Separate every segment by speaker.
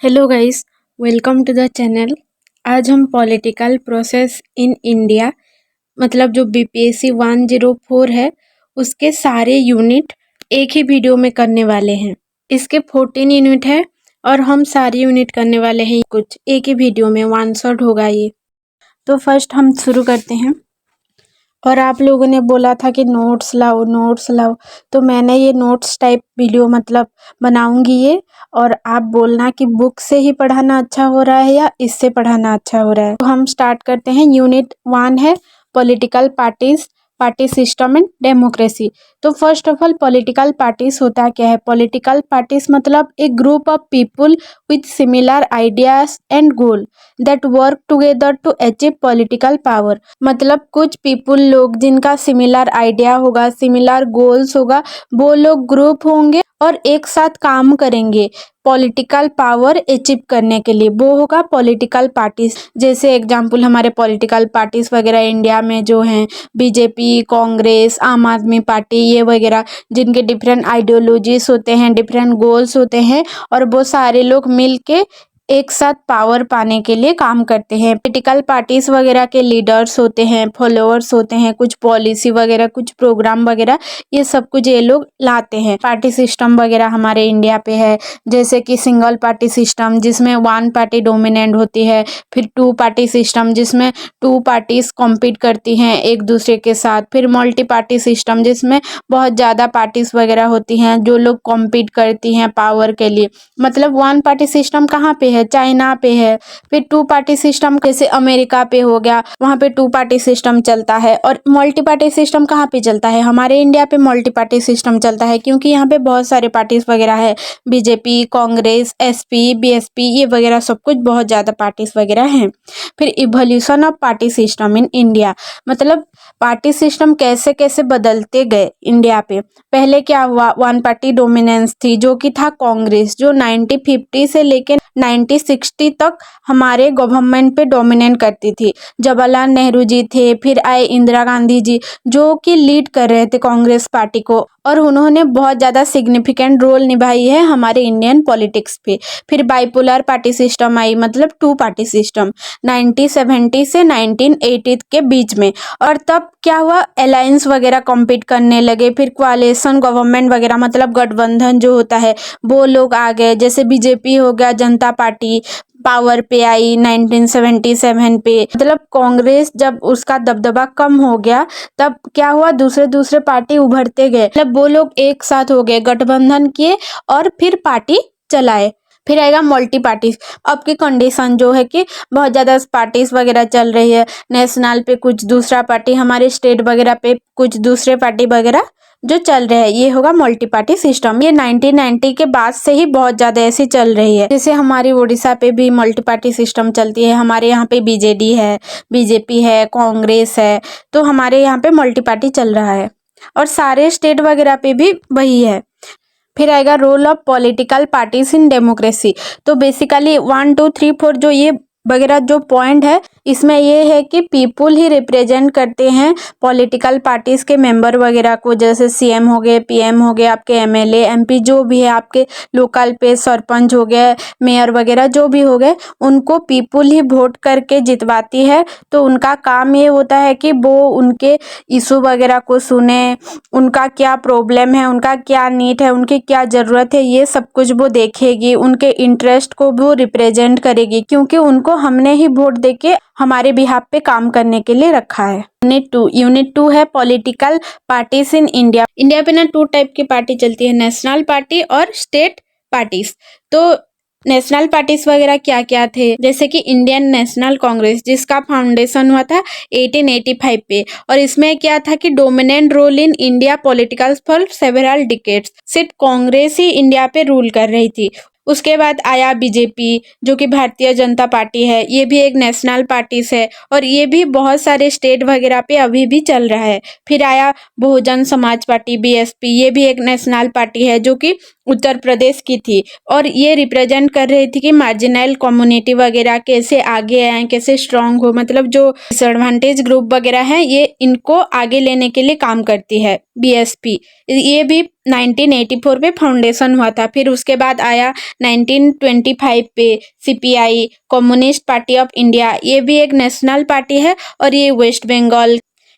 Speaker 1: Hello guys, welcome to the channel. आज हम political process in India मतलब जो बीपीएससी 104 है उसके सारे यूनिट एक ही वीडियो में करने वाले हैं। इसके 14 यूनिट है और हम सारे यूनिट करने वाले हैं कुछ एक ही वीडियो में, वन शॉट होगा ये। तो फर्स्ट हम शुरू करते हैं। और आप लोगों ने बोला था कि नोट्स लाओ, तो मैंने ये नोट्स टाइप वीडियो मतलब बनाऊंगी ये, और आप बोलना कि बुक से ही पढ़ाना अच्छा हो रहा है या इससे पढ़ाना अच्छा हो रहा है। तो हम स्टार्ट करते हैं। यूनिट 1 है political parties, party system and democracy. तो first of all political parties होता क्या है? पॉलिटिकल पार्टीज मतलब एक group of people with similar ideas and goal that work together to achieve political power. मतलब कुछ पीपुल लोग जिनका सिमिलर आइडिया होगा, सिमिलर गोल्स होगा, वो लोग ग्रुप होंगे और एक साथ काम करेंगे पॉलिटिकल पावर अचीव करने के लिए, वो होगा पॉलिटिकल पार्टीज। जैसे एग्जांपल हमारे पॉलिटिकल पार्टीज वगैरह इंडिया में जो हैं, बीजेपी, कांग्रेस, आम आदमी पार्टी, ये वगैरह, जिनके डिफरेंट आइडियोलॉजीज होते हैं, डिफरेंट गोल्स होते हैं, और वो सारे लोग मिल के एक साथ पावर पाने के लिए काम करते हैं। पॉलिटिकल पार्टीज वगैरह के लीडर्स होते हैं, फॉलोअर्स होते हैं, कुछ पॉलिसी वगैरह, कुछ प्रोग्राम वगैरह, ये सब कुछ ये लोग लाते हैं। पार्टी सिस्टम वगैरह हमारे इंडिया पे है, जैसे कि सिंगल पार्टी सिस्टम जिसमें वन पार्टी डोमिनेंट होती है, फिर टू पार्टी सिस्टम जिसमें टू पार्टीज कॉम्पीट करती हैं एक दूसरे के साथ, फिर मल्टी पार्टी सिस्टम जिसमें बहुत ज़्यादा पार्टीज वगैरह होती हैं जो लोग कॉम्पीट करती हैं पावर के लिए। मतलब वन पार्टी सिस्टम कहाँ पे है? चाइना पे है। फिर टू पार्टी सिस्टम जैसे अमेरिका पे हो गया, वहाँ पे टू पार्टी सिस्टम चलता है। और मल्टी पार्टी सिस्टम कहाँ पे चलता है? हमारे इंडिया पे मल्टी पार्टी सिस्टम चलता है, क्योंकि यहाँ पे बहुत सारे पार्टीज वगैरह है, बीजेपी, कांग्रेस, एसपी, बीएसपी, ये वगैरह सब कुछ बहुत ज़्यादा पार्टीज वगैरह हैं। फिर evolution of party system in India, मतलब पार्टी सिस्टम कैसे कैसे बदलते गए इंडिया पे। पहले क्या हुआ? वन पार्टी डोमिनेंस थी जो कि था कांग्रेस, जो 1950 से लेकर 1960 तक हमारे गवर्नमेंट पे डोमिनेट करती थी। जवाहरलाल नेहरू जी थे, फिर आए इंदिरा गांधी जी जो कि लीड कर रहे थे कांग्रेस पार्टी को, और उन्होंने बहुत ज़्यादा सिग्निफिकेंट रोल निभाई है हमारे इंडियन पॉलिटिक्स पे। फिर बाइपोलर पार्टी सिस्टम आई, मतलब टू पार्टी सिस्टम 1970 से 1980 के बीच में। और तब क्या हुआ? अलायंस वगैरह कॉम्पीट करने लगे, फिर कोalition गवर्नमेंट वगैरह, मतलब गठबंधन जो होता है वो लोग आ गए। जैसे बीजेपी हो गया, जनता पार्टी पावर पे आई 1977 पे। मतलब कांग्रेस जब उसका दबदबा कम हो गया, तब क्या हुआ? दूसरे दूसरे पार्टी उभरते गए, मतलब वो लोग एक साथ हो गए, गठबंधन किए और फिर पार्टी चलाए। फिर आएगा मल्टी पार्टीज। अब की कंडीशन जो है कि बहुत ज़्यादा पार्टीज वगैरह चल रही है, नेशनल पे कुछ दूसरा पार्टी, हमारे स्टेट वगैरह पे कुछ दूसरे पार्टी वगैरह जो चल रहे हैं, ये होगा मल्टी पार्टी सिस्टम। ये 1990 के बाद से ही बहुत ज़्यादा ऐसी चल रही है। जैसे हमारी उड़ीसा पे भी मल्टी पार्टी सिस्टम चलती है, हमारे यहाँ पे बीजेडी है, बीजेपी है, कांग्रेस है, तो हमारे यहाँ पे मल्टी पार्टी चल रहा है, और सारे स्टेट वगैरह पे भी वही है। फिर आएगा role of political parties in democracy. तो बेसिकली 1 2 3 4 जो ये वगैरह जो पॉइंट है, इसमें ये है कि पीपुल ही रिप्रेजेंट करते हैं पॉलिटिकल पार्टीज के मेंबर वगैरह को। जैसे सीएम हो गए, पीएम हो गए, आपके एमएलए एमपी जो भी है, आपके लोकल पे सरपंच हो गए, मेयर वगैरह जो भी हो गए, उनको पीपुल ही वोट करके जितवाती है। तो उनका काम ये होता है कि वो उनके इशू वगैरह को सुने, उनका क्या प्रॉब्लम है, उनका क्या नीड है, उनकी क्या ज़रूरत है, ये सब कुछ वो देखेगी, उनके इंटरेस्ट को वो रिप्रेजेंट करेगी, क्योंकि उनको हमने ही वोट देके हमारे बिहाफ पे काम करने के लिए रखा है। यूनिट 2 है political parties in India. India पे ना 2 टाइप की पार्टी चलती है, नेशनल पार्टी और स्टेट पार्टीज। तो नेशनल पार्टीज वगैरह क्या क्या थे? जैसे कि इंडियन नेशनल कांग्रेस, जिसका फाउंडेशन हुआ था 1885 पे, और इसमें क्या था कि dominant role in India political for several decades. सिर्फ कांग्रेस ही इंडिया पे रूल कर रही थी। उसके बाद आया बीजेपी, जो कि भारतीय जनता पार्टी है, ये भी एक नेशनल पार्टीज है, और ये भी बहुत सारे स्टेट वगैरह पे अभी भी चल रहा है। फिर आया बहुजन समाज पार्टी, बीएसपी, ये भी एक नेशनल पार्टी है जो कि उत्तर प्रदेश की थी, और ये रिप्रेजेंट कर रही थी कि मार्जिनल कम्युनिटी वगैरह कैसे आगे आए, कैसे स्ट्रांग हो, मतलब जो डिसएडवांटेज ग्रुप वगैरह हैं, ये इनको आगे लेने के लिए काम करती है बीएसपी। ये भी 1984 पे फाउंडेशन हुआ था। फिर उसके बाद आया 1925 पे CPI, communist party of India, ये भी एक नेशनल पार्टी है और ये वेस्ट बंगाल,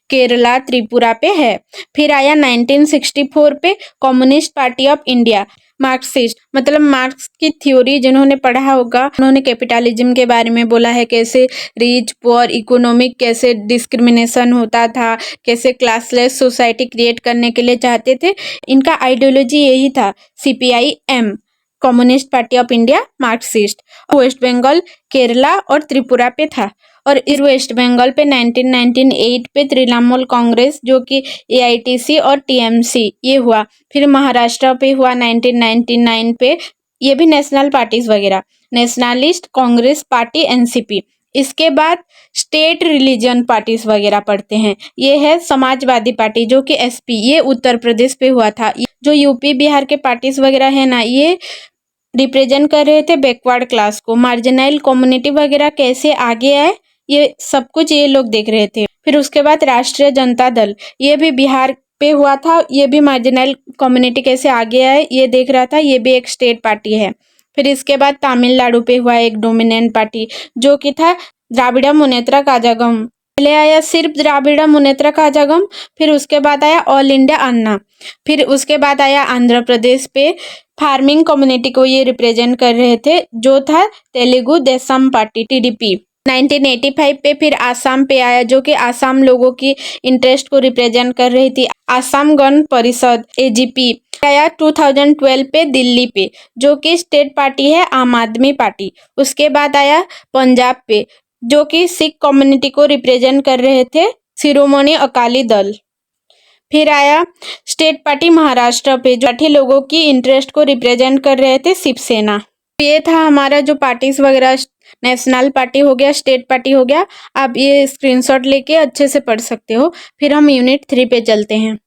Speaker 1: केरला, त्रिपुरा पे है। फिर आया 1964 पे communist party of India, Marxist, मतलब मार्क्स की थ्योरी जिन्होंने पढ़ा होगा, उन्होंने कैपिटलिज्म के बारे में बोला है, कैसे रिच पुअर इकोनॉमिक, कैसे डिस्क्रिमिनेशन होता था, कैसे क्लासलेस सोसाइटी क्रिएट करने के लिए चाहते थे। इनका आइडियोलॉजी यही था, CPI M, communist party of India, Marxist. West Bengal, Kerala और त्रिपुरा पे था। और इस वेस्ट बंगाल पे 1998 पे तृणमूल कांग्रेस, जो कि एआईटीसी और टीएमसी ये हुआ। फिर महाराष्ट्र पे हुआ 1999 पे, ये भी नेशनल पार्टीज वगैरह, नेशनलिस्ट कांग्रेस पार्टी एनसीपी। इसके बाद स्टेट रिलीजन पार्टीज वगैरह पढ़ते हैं। ये है समाजवादी पार्टी, जो कि एसपी, ये उत्तर प्रदेश पे हुआ था। जो यूपी बिहार के पार्टीज वगैरह है ना, ये रिप्रेजेंट कर रहे थे बैकवर्ड क्लास को, मार्जिनल कम्युनिटी वगैरह कैसे आगे आए, ये सब कुछ ये लोग देख रहे थे। फिर उसके बाद राष्ट्रीय जनता दल, ये भी बिहार पे हुआ था, ये भी मार्जिनल कम्युनिटी कैसे आगे आए ये देख रहा था, ये भी एक स्टेट पार्टी है। फिर इसके बाद तमिलनाडु पे हुआ एक डोमिनेंट पार्टी, जो कि था द्राविड़ मुनेत्र कझगम। पहले आया सिर्फ द्राविड़ मुनेत्र कझगम, फिर उसके बाद आया ऑल इंडिया अन्ना। फिर उसके बाद आया आंध्र प्रदेश पे, फार्मिंग कम्युनिटी को ये रिप्रेजेंट कर रहे थे, जो था तेलुगु देशम पार्टी, टीडीपी। 1985 पे फिर आसाम पे आया, जो कि आसाम लोगों की इंटरेस्ट को रिप्रेजेंट कर रही थी, आसाम गण परिषद, एजीपी। आया 2012 पे दिल्ली पे, जो कि स्टेट पार्टी है आम आदमी पार्टी। उसके बाद आया पंजाब पे, जो कि सिख कम्युनिटी को रिप्रेजेंट कर रहे थे, शिरोमणि अकाली दल। फिर आया स्टेट पार्टी महाराष्ट्र पे, जो 60 लोगों की इंटरेस्ट को रिप्रेजेंट कर रहे थे, शिवसेना। ये था हमारा जो पार्टीज वगैरह, नेशनल पार्टी हो गया, स्टेट पार्टी हो गया। आप ये स्क्रीनशॉट लेके अच्छे से पढ़ सकते हो। फिर हम यूनिट 3 पे चलते हैं।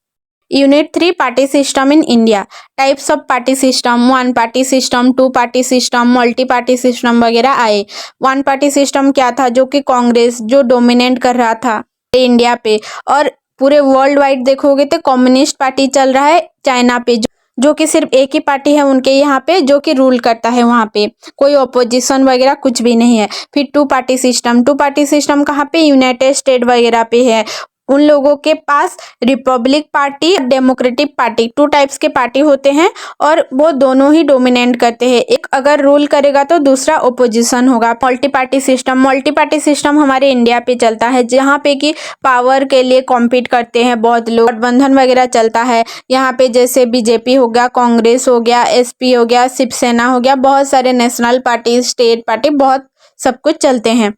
Speaker 1: Unit 3, party system in India, types of party system, one party system, two party system, multi party system वगैरह आए। वन पार्टी सिस्टम क्या था, जो कि कांग्रेस जो डोमिनेट कर रहा था इंडिया पे, और पूरे वर्ल्ड वाइड देखोगे तो कम्युनिस्ट पार्टी चल रहा है चाइना पे, जो कि सिर्फ एक ही पार्टी है उनके यहाँ पे, जो कि रूल करता है वहाँ पे, कोई ऑपोजिशन वगैरह कुछ भी नहीं है। फिर two party system, two party system कहाँ पे, यूनाइटेड स्टेट वगैरह पे है, उन लोगों के पास republic party, democratic party, two types के पार्टी होते हैं और वो दोनों ही डोमिनेट करते हैं। एक अगर रूल करेगा तो दूसरा ओपोजिशन होगा। Multi party system, multi party system हमारे इंडिया पे चलता है, जहाँ पे कि पावर के लिए कॉम्पीट करते हैं बहुत लोग, गठबंधन वगैरह चलता है यहाँ पे, जैसे बीजेपी हो गया, कांग्रेस हो गया, एसपी हो गया, शिवसेना हो गया, बहुत सारे नेशनल पार्टी, स्टेट पार्टी, बहुत सब कुछ चलते हैं।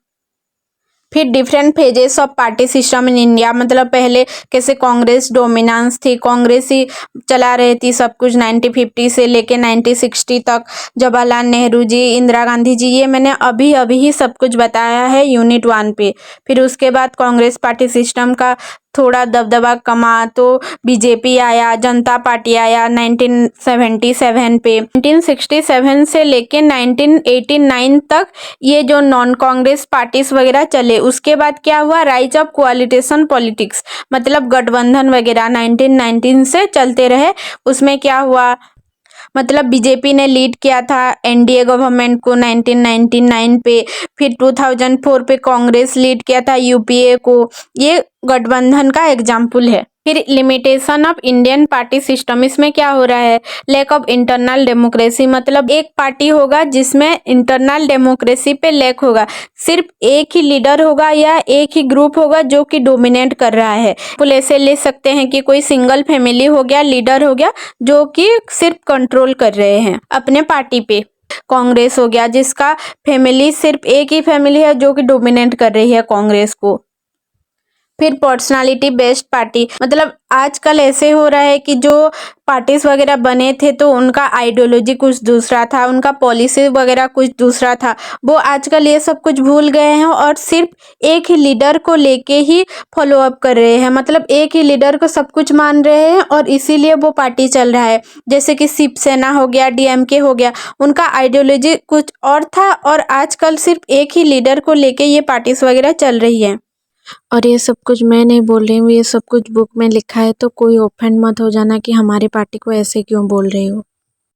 Speaker 1: फिर different phases of party system in India, मतलब पहले कैसे कांग्रेस डोमिनेंस थी, कांग्रेस ही चला रही थी सब कुछ 1950 से लेके 1960 तक, जवाहरलाल नेहरू जी, इंदिरा गांधी जी, ये मैंने अभी अभी ही सब कुछ बताया है यूनिट 1 पे। फिर उसके बाद कांग्रेस पार्टी सिस्टम का थोड़ा दबदबा कमा तो बीजेपी आया, जनता पार्टी आया 1977 पे। 1967 से लेके 1989 तक ये जो नॉन कांग्रेस पार्टीज वगैरह चले। उसके बाद क्या हुआ, राइज ऑफ कोअलिशन पॉलिटिक्स, मतलब गठबंधन वगैरह 1919 से चलते रहे। उसमें क्या हुआ, मतलब बीजेपी ने लीड किया था एनडीए गवर्नमेंट को 1999 पे, फिर 2004 पे कांग्रेस लीड किया था यूपीए को, ये गठबंधन का एग्जाम्पल है। फिर limitation of Indian party system, इसमें क्या हो रहा है, लैक ऑफ इंटरनल डेमोक्रेसी, मतलब एक पार्टी होगा जिसमें इंटरनल डेमोक्रेसी पे लैक होगा, सिर्फ एक ही लीडर होगा या एक ही ग्रुप होगा जो कि डोमिनेट कर रहा है। पुल ऐसे ले सकते हैं कि कोई सिंगल फैमिली हो गया, लीडर हो गया, जो कि सिर्फ कंट्रोल कर रहे हैं अपने पार्टी पे। कांग्रेस हो गया जिसका फैमिली, सिर्फ एक ही फैमिली है जो कि डोमिनेट कर रही है कांग्रेस को। फिर पर्सनालिटी बेस्ड पार्टी, मतलब आजकल ऐसे हो रहा है कि जो पार्टीज वगैरह बने थे तो उनका आइडियोलॉजी कुछ दूसरा था, उनका पॉलिसी वगैरह कुछ दूसरा था, वो आजकल ये सब कुछ भूल गए हैं और सिर्फ एक ही लीडर को लेके ही फॉलो अप कर रहे हैं, मतलब एक ही लीडर को सब कुछ मान रहे हैं और इसीलिए वो पार्टी चल रहा है। जैसे कि शिवसेना हो गया, डीएमके हो गया, उनका आइडियोलॉजी कुछ और था और आजकल सिर्फ एक ही लीडर को लेके ये पार्टीज वगैरह चल रही है। और ये सब कुछ मैं नहीं बोल रही हूँ, ये सब कुछ बुक में लिखा है, तो कोई ऑफेंड मत हो जाना कि हमारे पार्टी को ऐसे क्यों बोल रही हो।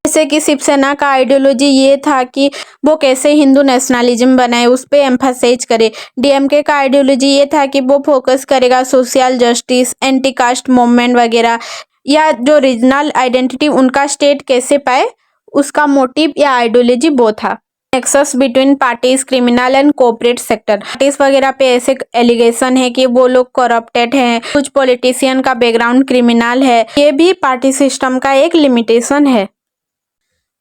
Speaker 1: जैसे कि शिवसेना का आइडियोलॉजी ये था कि वो कैसे हिंदू नेशनलिज्म बनाए, उस पर एम्फासाइज करे। डीएमके का आइडियोलॉजी ये था कि वो फोकस करेगा social justice, anti caste movement वगैरह, या जो रीजनल आइडेंटिटी उनका स्टेट कैसे पाए, उसका मोटिव या आइडियोलॉजी वो था। Nexus between parties, criminal and cooperate sector. Parties वगैरह पे ऐसे एलिगेशन है कि वो लोग करप्टेड हैं, कुछ पॉलिटिशियन का बैकग्राउंड क्रिमिनल है, ये भी पार्टी सिस्टम का एक लिमिटेशन है।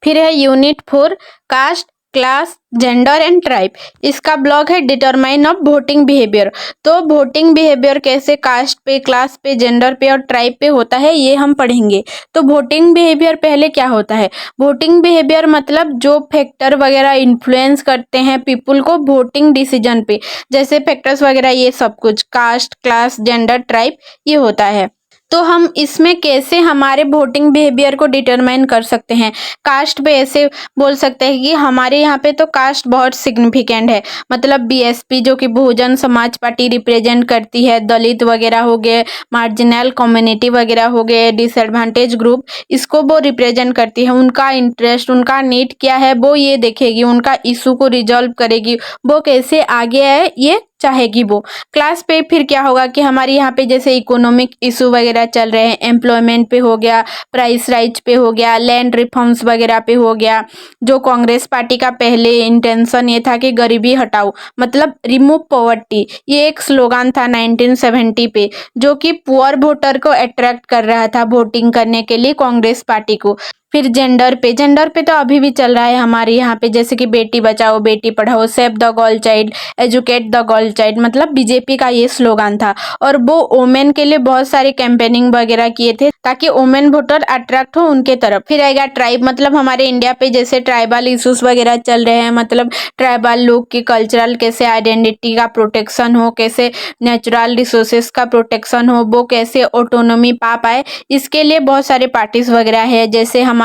Speaker 1: फिर है unit 4, caste, class, gender and tribe. इसका ब्लॉक है डिटरमाइन ऑफ वोटिंग बिहेवियर। तो वोटिंग बिहेवियर कैसे कास्ट पे, क्लास पे, जेंडर पे और ट्राइब पे होता है, ये हम पढ़ेंगे। तो वोटिंग बिहेवियर पहले क्या होता है? वोटिंग बिहेवियर मतलब जो फैक्टर वगैरह इन्फ्लुएंस करते हैं पीपुल को वोटिंग डिसीजन पे, जैसे फैक्टर्स वगैरह, ये सब कुछ कास्ट, क्लास, जेंडर, ट्राइब, ये होता है। तो हम इसमें कैसे हमारे वोटिंग बिहेवियर को डिटरमाइन कर सकते हैं? कास्ट पे ऐसे बोल सकते हैं कि हमारे यहाँ पे तो कास्ट बहुत सिग्निफिकेंट है, मतलब बीएसपी जो कि बहुजन समाज पार्टी रिप्रेजेंट करती है, दलित वगैरह हो गए, मार्जिनल कम्युनिटी वगैरह हो गए, डिसएडवांटेज ग्रुप, इसको वो रिप्रेजेंट करती है। उनका इंटरेस्ट, उनका नीड क्या है, वो ये देखेगी, उनका इशू को रिजॉल्व करेगी, वो कैसे आगे है ये चाहेगी वो। क्लास पे फिर क्या होगा कि हमारे यहाँ पे जैसे इकोनॉमिक इशू वगैरह चल रहे हैं, एम्प्लॉयमेंट पे हो गया, प्राइस राइज पे हो गया, लैंड रिफॉर्म्स वगैरह पे हो गया। जो कांग्रेस पार्टी का पहले इंटेंशन ये था कि गरीबी हटाओ, मतलब रिमूव पॉवर्टी, ये एक स्लोगन था 1970 पे, जो कि पुअर वोटर को अट्रैक्ट कर रहा था वोटिंग करने के लिए कांग्रेस पार्टी को। फिर जेंडर पे तो अभी भी चल रहा है हमारे यहाँ पे, जैसे कि Beti Bachao Beti Padhao, save the girl child, educate the girl child, मतलब बीजेपी का ये स्लोगन था। और वो वोमेन के लिए बहुत सारी कैंपेनिंग वगैरह किए थे ताकि वोमेन वोटर अट्रैक्ट हो उनके तरफ। फिर आएगा ट्राइब, मतलब हमारे इंडिया पे जैसे ट्राइबल इश्यूज वगैरह चल रहे हैं, मतलब ट्राइबल लोग की कल्चरल कैसे आइडेंटिटी का प्रोटेक्शन हो, कैसे नेचुरल रिसोर्सेस का प्रोटेक्शन हो, वो कैसे ऑटोनॉमी पा पाए, इसके लिए बहुत सारे पार्टीज वगैरह है। जैसे हमारे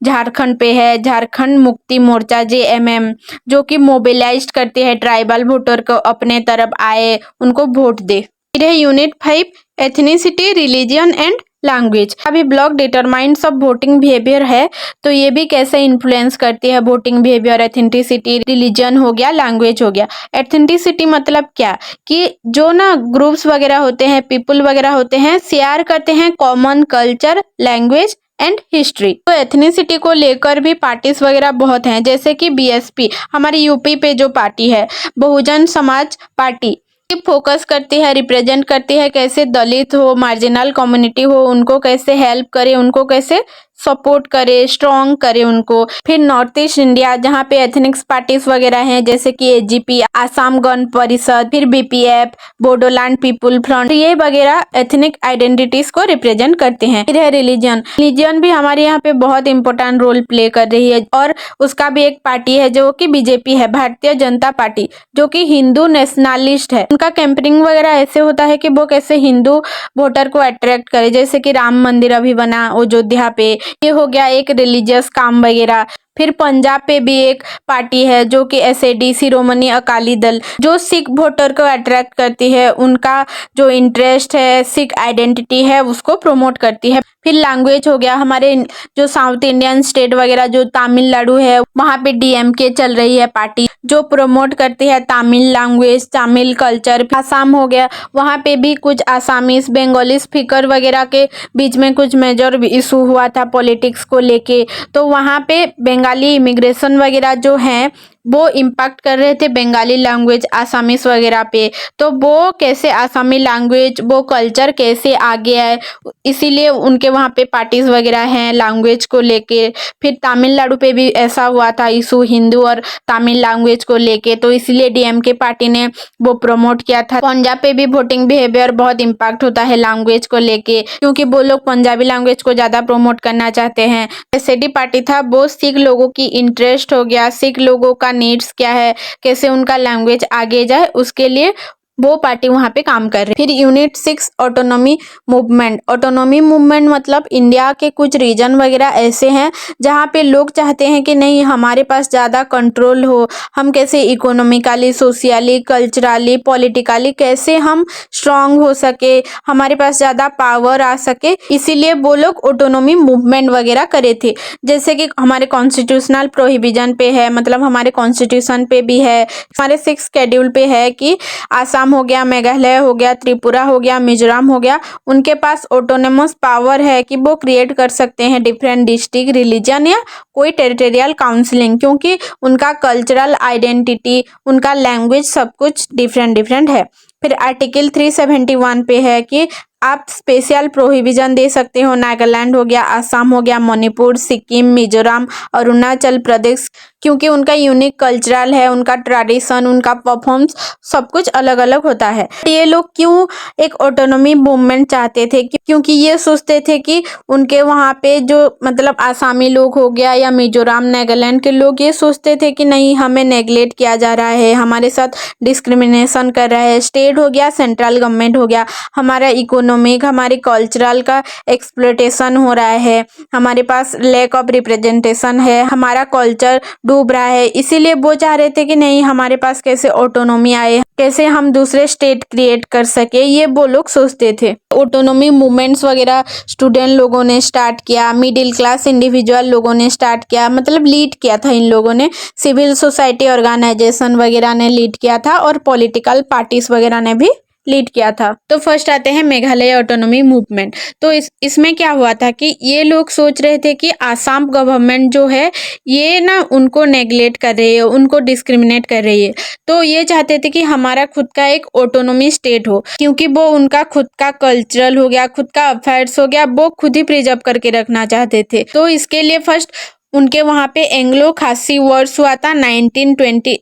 Speaker 1: झारखंड पे है झारखंड मुक्ति मोर्चा जेएमएम, जो कि मोबिलाइज करती है ट्राइबल वोटर को अपने तरफ आए, उनको वोट दे। फिर है unit 5, ethnicity, religion and language. अभी block determines of voting behaviour है, तो ये भी कैसे इन्फ्लुएंस करती है वोटिंग बिहेवियर, एथेंटिसिटी, रिलीजन हो गया, लैंग्वेज हो गया। एथेंटिसिटी मतलब क्या कि जो ना ग्रुप्स वगैरह होते हैं, पीपल वगैरह होते हैं, शेयर करते हैं common culture, language and history. तो एथनिसिटी को लेकर भी पार्टीज वगैरह बहुत हैं, जैसे कि बीएसपी हमारी यूपी पे जो पार्टी है, बहुजन समाज पार्टी, फोकस करती है, रिप्रेजेंट करती है कैसे दलित हो, मार्जिनल कम्युनिटी हो, उनको कैसे हेल्प करे, उनको कैसे सपोर्ट करे, स्ट्रॉन्ग करे उनको। फिर नॉर्थ ईस्ट इंडिया जहाँ पे एथनिक्स पार्टीज वगैरह हैं, जैसे कि एजीपी, आसाम गण परिषद, फिर बीपीएफ, बोडोलैंड पीपुल फ्रंट, ये वगैरह एथनिक आइडेंटिटीज को रिप्रेजेंट करते हैं। फिर है रिलीजन भी हमारे यहाँ पे बहुत इंपॉर्टेंट रोल प्ले कर रही है, और उसका भी एक पार्टी है जो कि बीजेपी है, भारतीय जनता पार्टी, जो कि हिंदू नेशनलिस्ट है। उनका कैंपेनिंग वगैरह ऐसे होता है कि वो कैसे हिंदू वोटर को अट्रैक्ट करे, जैसे कि राम मंदिर अभी बना अयोध्या पे, ये हो गया एक रिलीजियस काम वगैरह। फिर पंजाब पे भी एक पार्टी है जो कि एसएडी, शिरोमणि अकाली दल, जो सिख वोटर को अट्रैक्ट करती है, उनका जो इंटरेस्ट है, सिख आइडेंटिटी है, उसको प्रमोट करती है। फिर लैंग्वेज हो गया, हमारे जो साउथ इंडियन स्टेट वगैरह जो तमिलनाडु है, वहाँ पे डीएमके चल रही है पार्टी, जो प्रमोट करती है तमिल लैंग्वेज, तमिल कल्चर। आसाम हो गया, वहाँ पे भी कुछ आसामीज, बंगाली स्पीकर वगैरह के बीच में कुछ मेजर इशू हुआ था पॉलिटिक्स को लेके, तो वहाँ पे बंगाली इमिग्रेशन वगैरह जो हैं वो इम्पैक्ट कर रहे थे बंगाली लैंग्वेज, आसामीज वगैरह पे। तो वो कैसे आसामी लैंग्वेज, वो कल्चर कैसे आगे आए, इसीलिए उनके वहाँ पे पार्टीज वगैरह हैं लैंग्वेज को लेके। फिर तमिलनाडु पे भी ऐसा हुआ था इशू हिंदू और तमिल लैंग्वेज को लेके, तो इसलिए डीएमके पार्टी ने वो प्रमोट किया था। पंजाब पे भी वोटिंग बिहेवियर बहुत इम्पैक्ट होता है लैंग्वेज को लेके, क्योंकि वो लोग पंजाबी लैंग्वेज को ज़्यादा प्रमोट करना चाहते हैं। एसएडी पार्टी था, वो सिख लोगों की इंटरेस्ट हो गया, सिख लोगों का नीड्स क्या है, कैसे उनका लैंग्वेज आगे जाए, उसके लिए वो पार्टी वहाँ पे काम कर रही है। फिर unit 6 autonomy movement. Autonomy movement मतलब इंडिया के कुछ रीजन वगैरह ऐसे हैं जहाँ पे लोग चाहते हैं कि नहीं हमारे पास ज़्यादा कंट्रोल हो, हम कैसे इकोनॉमिकली, सोशियली, कल्चरली, पॉलिटिकली कैसे हम स्ट्रांग हो सके, हमारे पास ज़्यादा पावर आ सके, इसीलिए वो लोग ऑटोनॉमी मूवमेंट वगैरह करे थे। जैसे कि हमारे कॉन्स्टिट्यूशनल प्रोहिबिजन पे है, मतलब हमारे कॉन्स्टिट्यूशन पे भी है, हमारे 6 शेड्यूल पे है कि आसाम हो गया, मेघालय हो गया, त्रिपुरा हो गया, मिजोरम हो गया, उनके पास ऑटोनोमस पावर है कि वो क्रिएट कर सकते हैं डिफरेंट डिस्ट्रिक्ट, रिलीजन या कोई टेरिटोरियल काउंसिलिंग, क्योंकि उनका कल्चरल आइडेंटिटी, उनका लैंग्वेज सब कुछ डिफरेंट डिफरेंट है। फिर आर्टिकल 371 पे है कि आप स्पेशल प्रोहिबिजन दे सकते हो, नागालैंड हो गया, आसाम हो गया, मणिपुर, सिक्किम, मिजोरम, अरुणाचल प्रदेश, क्योंकि उनका यूनिक कल्चरल है, उनका ट्रेडिशन, उनका परफॉर्मेंस सब कुछ अलग अलग होता है। ये लोग क्यों एक ऑटोनॉमी मूवमेंट चाहते थे? क्योंकि ये सोचते थे कि उनके वहाँ पे जो मतलब आसामी लोग हो गया या मिजोरम, नागालैंड के लोग ये सोचते थे कि नहीं हमें नेग्लेक्ट किया जा रहा है, हमारे साथ डिस्क्रिमिनेशन कर रहा है, स्टेट हो गया, सेंट्रल गवर्नमेंट हो गया, हमारा इकोनॉमिक, हमारे कल्चरल का एक्सप्लोटेशन हो रहा है, हमारे पास लैक ऑफ रिप्रेजेंटेशन है, हमारा कल्चर डूब रहा है। इसीलिए वो चाह रहे थे कि नहीं हमारे पास कैसे ऑटोनॉमी आए, कैसे हम दूसरे स्टेट क्रिएट कर सके, ये वो लोग सोचते थे। ऑटोनॉमी मूवमेंट्स वगैरह स्टूडेंट लोगों ने स्टार्ट किया, मिडिल क्लास इंडिविजुअल लोगों ने स्टार्ट किया, मतलब लीड किया था इन लोगों ने, सिविल सोसाइटी ऑर्गेनाइजेशन वगैरह ने लीड किया था और पॉलिटिकल पार्टीज वगैरह ने भी लीड किया था। तो फर्स्ट आते हैं मेघालय ऑटोनॉमी मूवमेंट। तो इसमें क्या हुआ था कि ये लोग सोच रहे थे कि आसाम गवर्नमेंट जो है ये ना उनको नेग्लेक्ट कर रही है, उनको डिस्क्रिमिनेट कर रही है। तो ये चाहते थे कि हमारा खुद का एक ऑटोनॉमी स्टेट हो, क्योंकि वो उनका खुद का कल्चरल हो गया, खुद का अफेयर्स हो गया, वो खुद ही प्रिजर्व करके रखना चाहते थे। तो इसके लिए फर्स्ट उनके वहाँ पे एंग्लो खासी वॉर्स हुआ था 1829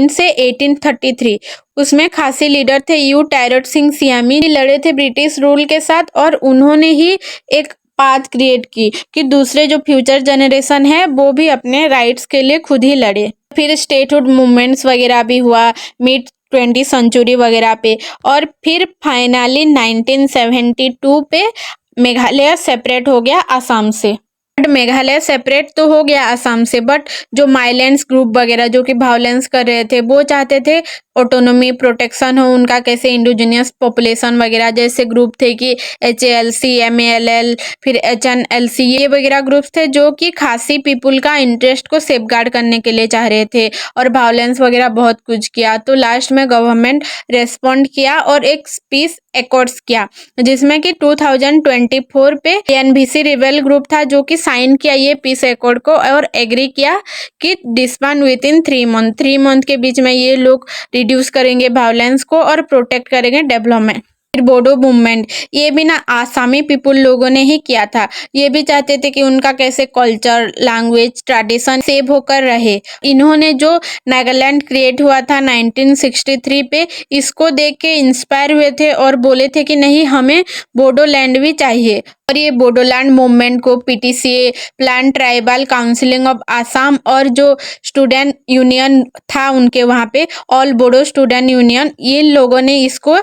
Speaker 1: से 1833। उसमें खासी लीडर थे यू टायरट सिंह सियामी, लड़े थे ब्रिटिश रूल के साथ और उन्होंने ही एक पाथ क्रिएट की कि दूसरे जो फ्यूचर जनरेशन है वो भी अपने राइट्स के लिए खुद ही लड़े। फिर स्टेटहुड मूवमेंट्स वगैरह भी हुआ मिड 20वीं सेंचुरी वगैरह पे, और फिर फाइनली 1972 पे मेघालय सेपरेट हो गया आसाम से। मेघालय सेपरेट तो हो गया आसाम से, बट जो माइलेंस ग्रुप वगैरह जो कि वायलेंस कर रहे थे वो चाहते थे ऑटोनॉमी प्रोटेक्शन हो उनका, कैसे इंडिजिनियस पॉपुलेशन वगैरह जैसे ग्रुप थे कि HALC, MALL, फिर HNLC, ये वगैरह ग्रुप्स थे जो कि खासी पीपुल का इंटरेस्ट को सेफगार्ड करने के लिए चाह रहे थे और वायलेंस वगैरह बहुत कुछ किया। तो लास्ट में गवर्नमेंट रेस्पॉन्ड किया और एक पीस एकॉर्ड्स किया, जिसमें कि 2024 पे NVC रिबेल ग्रुप था जो कि साइन किया ये पीस एकॉर्ड को और एग्री किया कि डिस्बैंड विद इन 3 मंथ के बीच में ये लोग रिड्यूस करेंगे वायलेंस को और प्रोटेक्ट करेंगे डेवलपमेंट। फिर बोडो मूवमेंट, ये भी ना आसामी पीपुल लोगों ने ही किया था। ये भी चाहते थे कि उनका कैसे कल्चर, लैंग्वेज, ट्रेडिशन सेव होकर रहे। इन्होंने जो नागालैंड क्रिएट हुआ था 1963 पे, इसको देख के इंस्पायर हुए थे और बोले थे कि नहीं हमें बोडोलैंड भी चाहिए। और ये बोडोलैंड मूवमेंट को PTCA, plan tribal counselling of Assam, और जो स्टूडेंट यूनियन था उनके वहाँ पे ऑल बोडो स्टूडेंट यूनियन, ये लोगों ने इसको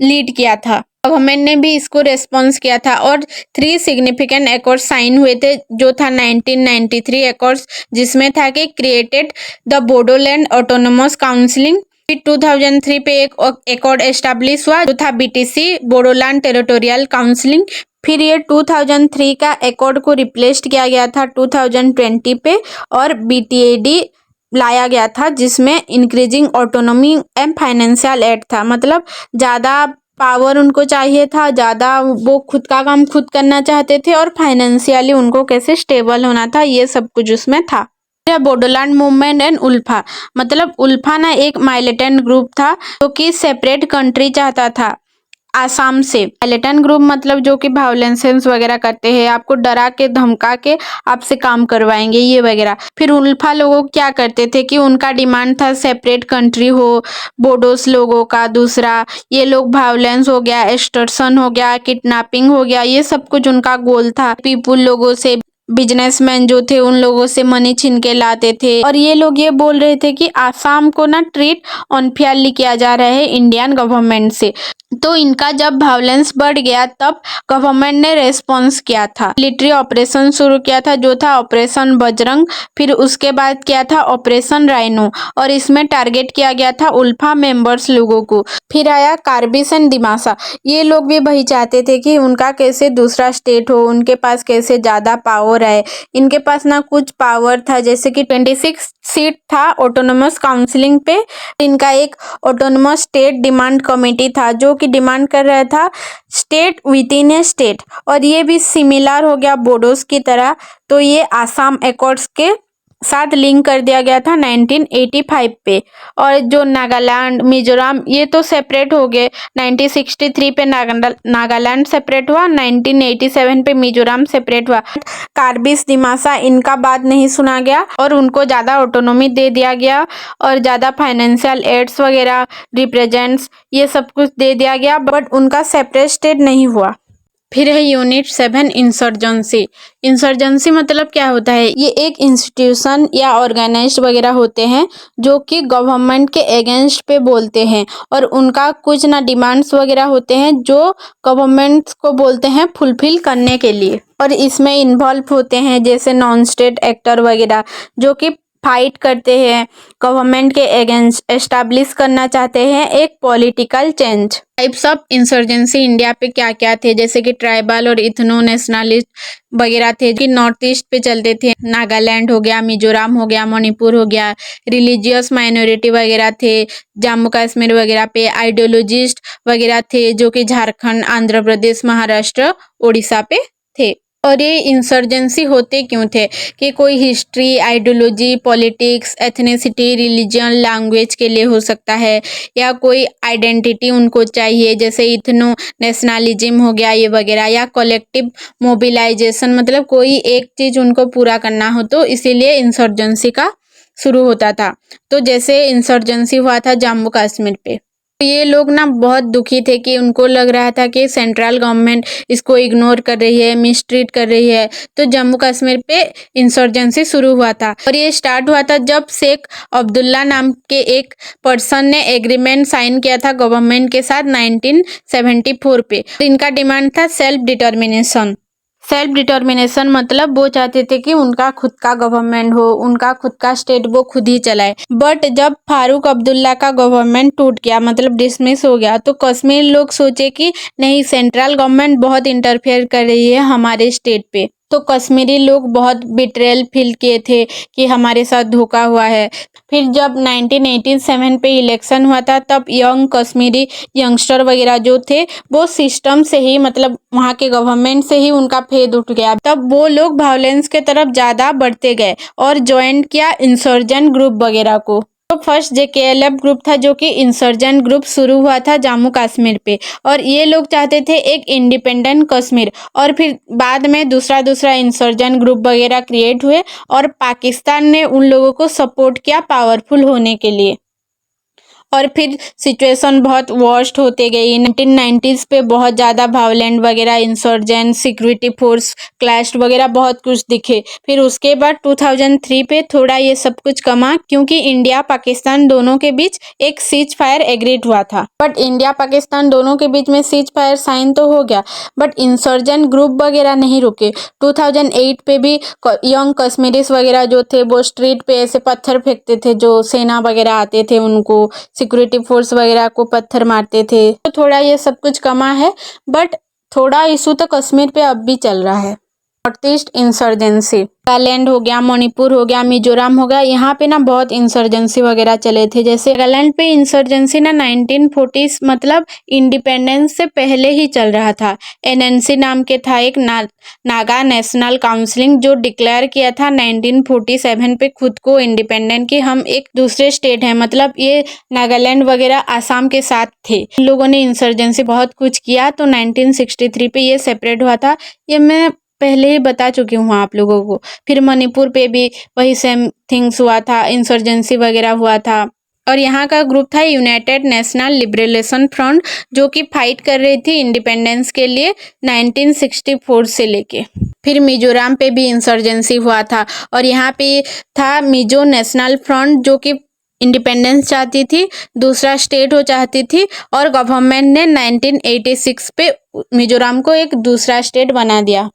Speaker 1: लीड किया था। गवर्नमेंट ने भी इसको रेस्पॉन्स किया था और 3 सिग्निफिकेंट एकॉर्ड साइन हुए थे, जो था 1993 एकॉर्ड्स, जिसमें था कि created the Bodoland autonomous counselling. फिर 2003 पे एक एकॉर्ड एस्टैब्लिश हुआ जो था BTC, बोडोलैंड टेरिटोरियल काउंसिलिंग। फिर ये 2003 का एकॉर्ड को रिप्लेस किया गया था 2020 पे और BTAD लाया गया था, जिसमें increasing autonomy and financial aid था। मतलब ज़्यादा पावर उनको चाहिए था, ज़्यादा वो खुद का काम खुद करना चाहते थे और फाइनेंशियली उनको कैसे स्टेबल होना था, ये सब कुछ उसमें था। बोडोलैंड मूवमेंट एंड उल्फा, मतलब उल्फा ना एक माइलिटेंट ग्रुप था जो कि सेपरेट कंट्री चाहता था आसाम से। माइलिटेंट ग्रुप मतलब जो कि वायलेंस वगैरह करते हैं, आपको डरा के धमका के आपसे काम करवाएंगे ये वगैरह। फिर उल्फा लोगों क्या करते थे कि उनका डिमांड था सेपरेट कंट्री हो बोडोस लोगों का। दूसरा, ये लोग वायलेंस हो गया, एक्सटॉर्शन हो गया, किडनैपिंग हो गया, ये सब कुछ उनका गोल था पीपुल लोगों से। बिजनेसमैन जो थे उन लोगों से मनी छीन के लाते थे और ये लोग ये बोल रहे थे कि आसाम को ना ट्रीट अनफेयरली किया जा रहा है इंडियन गवर्नमेंट से। तो इनका जब वायलेंस बढ़ गया तब गवर्नमेंट ने रेस्पॉन्स किया था, मिलिट्री ऑपरेशन शुरू किया था जो था ऑपरेशन बजरंग। फिर उसके बाद किया था ऑपरेशन राइनो और इसमें टारगेट किया गया था उल्फा मेंबर्स लोगों को। फिर आया कार्बिस एंड दिमासा, ये लोग भी वही चाहते थे कि उनका कैसे दूसरा स्टेट हो, उनके पास कैसे ज़्यादा पावर है। इनके पास ना कुछ पावर था, जैसे कि 26 सीट था ऑटोनोमस काउंसिलिंग पे। इनका एक ऑटोनोमस स्टेट डिमांड कमेटी था जो कि डिमांड कर रहा था state with in A state, और ये भी सिमिलर हो गया बोडोस की तरह। तो ये आसाम एकॉर्ड्स के साथ लिंक कर दिया गया था 1985 पे। और जो नागालैंड मिजोरम ये तो सेपरेट हो गए। 1963 पे नागालैंड सेपरेट हुआ, 1987 पे मिजोरम सेपरेट हुआ। कार्बिस दिमासा इनका बात नहीं सुना गया और उनको ज़्यादा ऑटोनॉमी दे दिया गया और ज़्यादा फाइनेंशियल एड्स वगैरह रिप्रेजेंट्स ये सब कुछ दे दिया गया, बट उनका सेपरेट स्टेट नहीं हुआ। फिर है यूनिट 7 इंसर्जेंसी। इंसर्जेंसी मतलब क्या होता है, ये एक इंस्टीट्यूशन या ऑर्गेनाइज वगैरह होते हैं जो कि गवर्नमेंट के अगेंस्ट पे बोलते हैं और उनका कुछ ना डिमांड्स वगैरह होते हैं जो गवर्नमेंट को बोलते हैं फुलफिल करने के लिए। और इसमें इन्वॉल्व होते हैं जैसे नॉन स्टेट एक्टर वगैरह जो कि फाइट करते हैं गवर्नमेंट के अगेंस्ट, एस्टैब्लिश करना चाहते हैं एक political change. Types of insurgency India पे क्या क्या थे, जैसे कि ट्राइबल और इथनो नेशनलिस्ट वगैरह थे कि नॉर्थ ईस्ट पे चलते थे। नागालैंड हो गया, मिजोरम हो गया, मणिपुर हो गया। रिलीजियस माइनॉरिटी वगैरह थे जम्मू कश्मीर वगैरह पे। आइडियोलॉजिस्ट वगैरह थे जो कि झारखंड, आंध्र प्रदेश, महाराष्ट्र, उड़ीसा पे थे। और ये इंसर्जेंसी होते क्यों थे कि कोई history, ideology, politics, ethnicity, religion, language के लिए हो सकता है, या कोई आइडेंटिटी उनको चाहिए जैसे इथनो नेशनलिज्म हो गया ये वगैरह, या कलेक्टिव मोबिलाइजेशन मतलब कोई एक चीज़ उनको पूरा करना हो, तो इसीलिए इंसर्जेंसी का शुरू होता था। तो जैसे इंसर्जेंसी हुआ था जम्मू कश्मीर पे, ये लोग ना बहुत दुखी थे कि उनको लग रहा था कि सेंट्रल गवर्नमेंट इसको इग्नोर कर रही है, मिसट्रीट कर रही है। तो जम्मू कश्मीर पे इंसर्जेंसी शुरू हुआ था और ये स्टार्ट हुआ था जब शेख अब्दुल्ला नाम के एक पर्सन ने एग्रीमेंट साइन किया था गवर्नमेंट के साथ 1974 पे। इनका डिमांड था सेल्फ डिटर्मिनेशन। सेल्फ डिटर्मिनेशन मतलब वो चाहते थे कि उनका खुद का गवर्नमेंट हो, उनका खुद का स्टेट वो खुद ही चलाए। बट जब फारूक अब्दुल्ला का गवर्नमेंट टूट गया मतलब डिसमिस हो गया, तो कश्मीर लोग सोचे कि नहीं, सेंट्रल गवर्नमेंट बहुत इंटरफेयर कर रही है हमारे स्टेट पे। तो कश्मीरी लोग बहुत बिट्रेयल फील किए थे कि हमारे साथ धोखा हुआ है। फिर जब 1987 पे इलेक्शन हुआ था तब यंग कश्मीरी यंगस्टर वगैरह जो थे वो सिस्टम से ही मतलब वहाँ के गवर्नमेंट से ही उनका फेद उठ गया। तब वो लोग वायलेंस के तरफ ज़्यादा बढ़ते गए और ज्वाइन किया इंसर्जेंट ग्रुप वगैरह को। तो फर्स्ट JKLF ग्रुप था जो कि इंसर्जेंट ग्रुप शुरू हुआ था जम्मू कश्मीर पे, और ये लोग चाहते थे एक इंडिपेंडेंट कश्मीर। और फिर बाद में दूसरा इंसर्जेंट ग्रुप वगैरह क्रिएट हुए और पाकिस्तान ने उन लोगों को सपोर्ट किया पावरफुल होने के लिए। और फिर सिचुएशन बहुत वर्स्ट होते गई। 1990s पे बहुत ज़्यादा वायलेंट वगैरह, इंसर्जेंट, सिक्योरिटी फोर्स क्लैश वगैरह बहुत कुछ दिखे। फिर उसके बाद 2003 पे थोड़ा ये सब कुछ कमा क्योंकि इंडिया पाकिस्तान दोनों के बीच एक सीज फायर एग्रीड हुआ था। बट इंडिया पाकिस्तान दोनों के बीच में सीज फायर साइन तो हो गया बट इंसर्जेंट ग्रुप वगैरह नहीं रुके। 2008 पे भी यंग कश्मीरीज वगैरह जो थे वो स्ट्रीट पे ऐसे पत्थर फेंकते थे, जो सेना वगैरह आते थे उनको, सिक्योरिटी फोर्स वगैरह को पत्थर मारते थे। तो थोड़ा ये सब कुछ कमा है बट थोड़ा इशू तो कश्मीर पे अब भी चल रहा है। नॉर्थ ईस्ट इंसर्जेंसी, नागालैंड हो गया, मणिपुर हो गया, मिजोरम हो गया, यहाँ पे ना बहुत इंसर्जेंसी वगैरह चले थे। जैसे नागालैंड पे इंसर्जेंसी ना 1940s मतलब इंडिपेंडेंस से पहले ही चल रहा था। NNC नाम के था एक नागा नेशनल काउंसिलिंग जो डिक्लेयर किया था 1947 पे खुद को इंडिपेंडेंट कि हम एक दूसरे स्टेट हैं। मतलब ये नागालैंड वगैरह आसाम के साथ थे। इन लोगों ने इंसर्जेंसी बहुत कुछ किया तो 1963 पे ये सेपरेट हुआ था। ये मैं पहले ही बता चुकी हूँ आप लोगों को। फिर मणिपुर पे भी वही सेम थिंग्स हुआ था, इंसर्जेंसी वगैरह हुआ था। और यहाँ का ग्रुप था यूनाइटेड नेशनल लिबरेशन फ्रंट जो कि फाइट कर रही थी इंडिपेंडेंस के लिए 1964 से लेके। फिर मिजोरम पे भी इंसर्जेंसी हुआ था और यहाँ पे था मिजो नेशनल फ्रंट जो कि इंडिपेंडेंस चाहती थी, दूसरा स्टेट हो चाहती थी और गवर्नमेंट ने 1986 पे मिजोरम को एक दूसरा स्टेट बना दिया।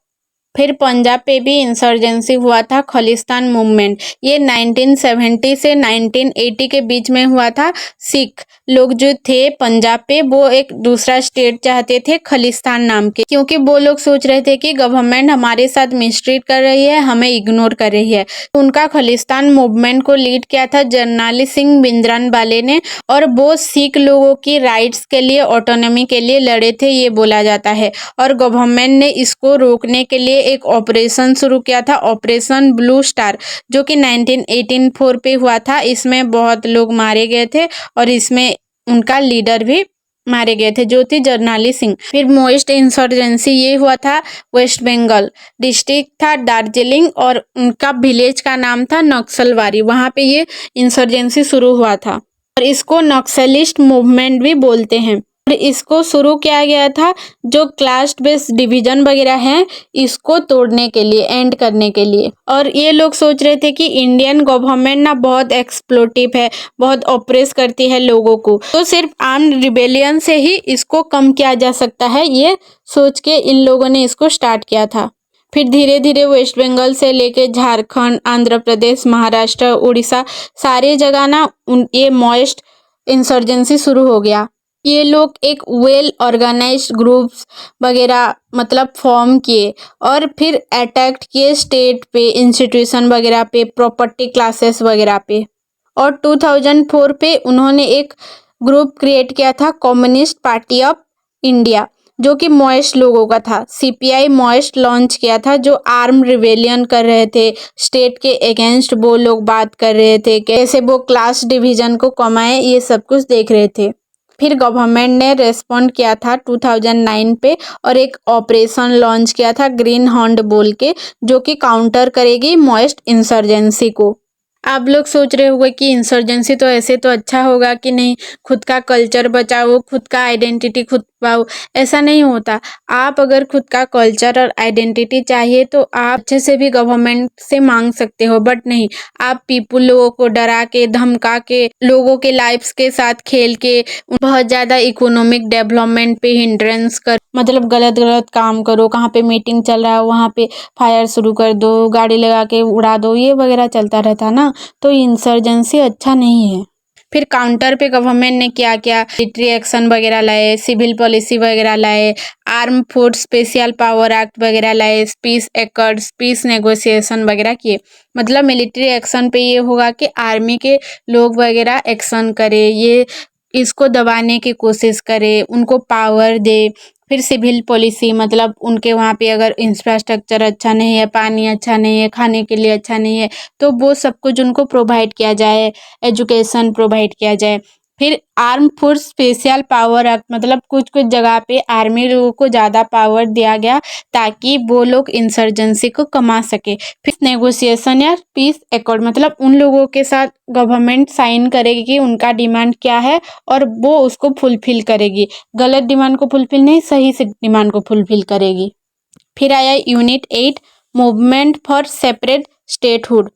Speaker 1: फिर पंजाब पे भी इंसर्जेंसी हुआ था, खालिस्तान मूवमेंट। ये 1970 से 1980 के बीच में हुआ था। सिख लोग जो थे पंजाब पे वो एक दूसरा स्टेट चाहते थे खालिस्तान नाम के, क्योंकि वो लोग सोच रहे थे कि गवर्नमेंट हमारे साथ मिसट्रीट कर रही है, हमें इग्नोर कर रही है। उनका खालिस्तान मूवमेंट को लीड किया था जरनैली सिंह भिंडरानवाले ने और वो सिख लोगों की राइट्स के लिए, ऑटोनॉमी के लिए लड़े थे, ये बोला जाता है। और गवर्नमेंट ने इसको रोकने के लिए एक ऑपरेशन शुरू किया था, ऑपरेशन ब्लू स्टार, जो कि 1984 पे हुआ था। इसमें बहुत लोग मारे गए थे और इसमें उनका लीडर भी मारे गए थे जो थी जरनैली सिंह। फिर मोस्ट इंसर्जेंसी ये हुआ था वेस्ट बंगाल, डिस्ट्रिक्ट था दार्जिलिंग और उनका विलेज का नाम था नक्सलवारी। वहाँ पे ये इंसर्जेंसी शुरू हुआ था और इसको नक्सलिस्ट मूवमेंट भी बोलते हैं। इसको शुरू किया गया था जो कास्ट बेस्ड डिवीजन वगैरह हैं इसको तोड़ने के लिए, एंड करने के लिए। और ये लोग सोच रहे थे कि इंडियन गवर्नमेंट ना बहुत एक्सप्लोटिव है, बहुत ऑपरेस करती है लोगों को, तो सिर्फ आर्म्ड रिबेलियन से ही इसको कम किया जा सकता है, ये सोच के इन लोगों ने इसको स्टार्ट किया था। फिर धीरे धीरे वेस्ट बंगाल से लेके झारखंड, आंध्र प्रदेश, महाराष्ट्र, उड़ीसा सारे जगह ना ये मॉइस्ट इंसर्जेंसी शुरू हो गया। ये लोग एक वेल ऑर्गेनाइज्ड ग्रुप्स वगैरह मतलब फॉर्म किए और फिर अटैक किए स्टेट पे, इंस्टीट्यूशन वगैरह पे, प्रॉपर्टी क्लासेस वगैरह पे। और 2004 पे उन्होंने एक ग्रुप क्रिएट किया था कम्युनिस्ट पार्टी ऑफ इंडिया, जो कि मॉइस्ट लोगों का था। सीपीआई मॉइस्ट लॉन्च किया था जो आर्म रिवेलियन कर रहे थे, स्टेट के अगेंस्ट वो लोग बात कर रहे थे, कैसे वो क्लास डिवीजन को कमाए, ये सब कुछ देख रहे थे। फिर गवर्नमेंट ने रेस्पॉन्ड किया था 2009 पे और एक ऑपरेशन लॉन्च किया था ग्रीन हॉन्ड बोल के, जो कि काउंटर करेगी मॉइस्ट इंसर्जेंसी को। आप लोग सोच रहे होंगे कि इंसर्जेंसी तो ऐसे तो अच्छा होगा कि नहीं, खुद का कल्चर बचाओ, खुद का आइडेंटिटी खुद पाओ। ऐसा नहीं होता। आप अगर खुद का कल्चर और आइडेंटिटी चाहिए तो आप अच्छे से भी गवर्नमेंट से मांग सकते हो, बट नहीं, आप पीपल लोगों को डरा के, धमका के, लोगों के लाइफ्स के साथ खेल के, बहुत ज़्यादा इकोनॉमिक डेवलपमेंट पे हिंड्रेंस कर, मतलब गलत गलत काम करो, कहाँ पे मीटिंग चल रहा है वहाँ पे फायर शुरू कर दो, गाड़ी लगा के उड़ा दो, ये वगैरह चलता रहता ना, तो इंसर्जेंसी अच्छा नहीं है। फिर काउंटर पे गवर्नमेंट ने क्या किया, मिलिट्री एक्शन वगैरह लाए, सिविल पॉलिसी वगैरह लाए, arm force special power act वगैरह लाए, पीस एकर्ड्स, पीस नेगोशिएशन वगैरह किए। मतलब मिलिट्री एक्शन पे ये होगा कि आर्मी के लोग वगैरह एक्शन करे, ये इसको दबाने की कोशिश करे, उनको पावर दे। फिर सिविल पॉलिसी मतलब उनके वहाँ पे अगर इंफ्रास्ट्रक्चर अच्छा नहीं है, पानी अच्छा नहीं है, खाने के लिए अच्छा नहीं है, तो वो सब कुछ उनको प्रोवाइड किया जाए, एजुकेशन प्रोवाइड किया जाए। फिर arm force special power act मतलब कुछ कुछ जगह पे आर्मी लोगों को ज़्यादा पावर दिया गया ताकि वो लोग इंसर्जेंसी को कमा सके। फिर नेगोशिएशन या पीस एकॉर्ड मतलब उन लोगों के साथ गवर्नमेंट साइन करेगी कि उनका डिमांड क्या है और वो उसको फुलफिल करेगी, गलत डिमांड को फुलफिल नहीं, सही से डिमांड को फुलफिल करेगी। फिर आया unit 8 movement for separate statehood,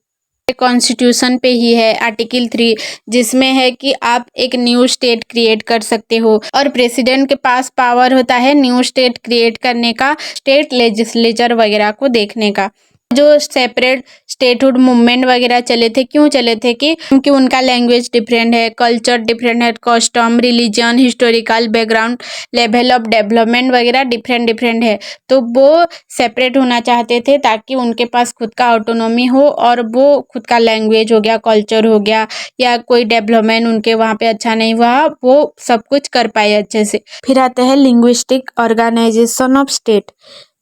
Speaker 1: constitution पे ही है, आर्टिकल 3, जिसमें है कि आप एक न्यू स्टेट क्रिएट कर सकते हो और प्रेसिडेंट के पास पावर होता है न्यू स्टेट क्रिएट करने का, स्टेट लेजिस्लेचर वगैरह को देखने का। जो सेपरेट स्टेटहुड मूवमेंट वगैरह चले थे, क्यों चले थे कि क्योंकि उनका लैंग्वेज डिफरेंट है, कल्चर डिफरेंट है, custom, religion, historical background, level of development वगैरह डिफरेंट डिफरेंट है, तो वो सेपरेट होना चाहते थे ताकि उनके पास खुद का ऑटोनॉमी हो और वो खुद का लैंग्वेज हो गया, कल्चर हो गया, या कोई डेवलपमेंट उनके वहाँ पे अच्छा नहीं हुआ, वो सब कुछ कर पाए अच्छे से। फिर आता है लिंग्विस्टिक ऑर्गेनाइजेशन ऑफ स्टेट,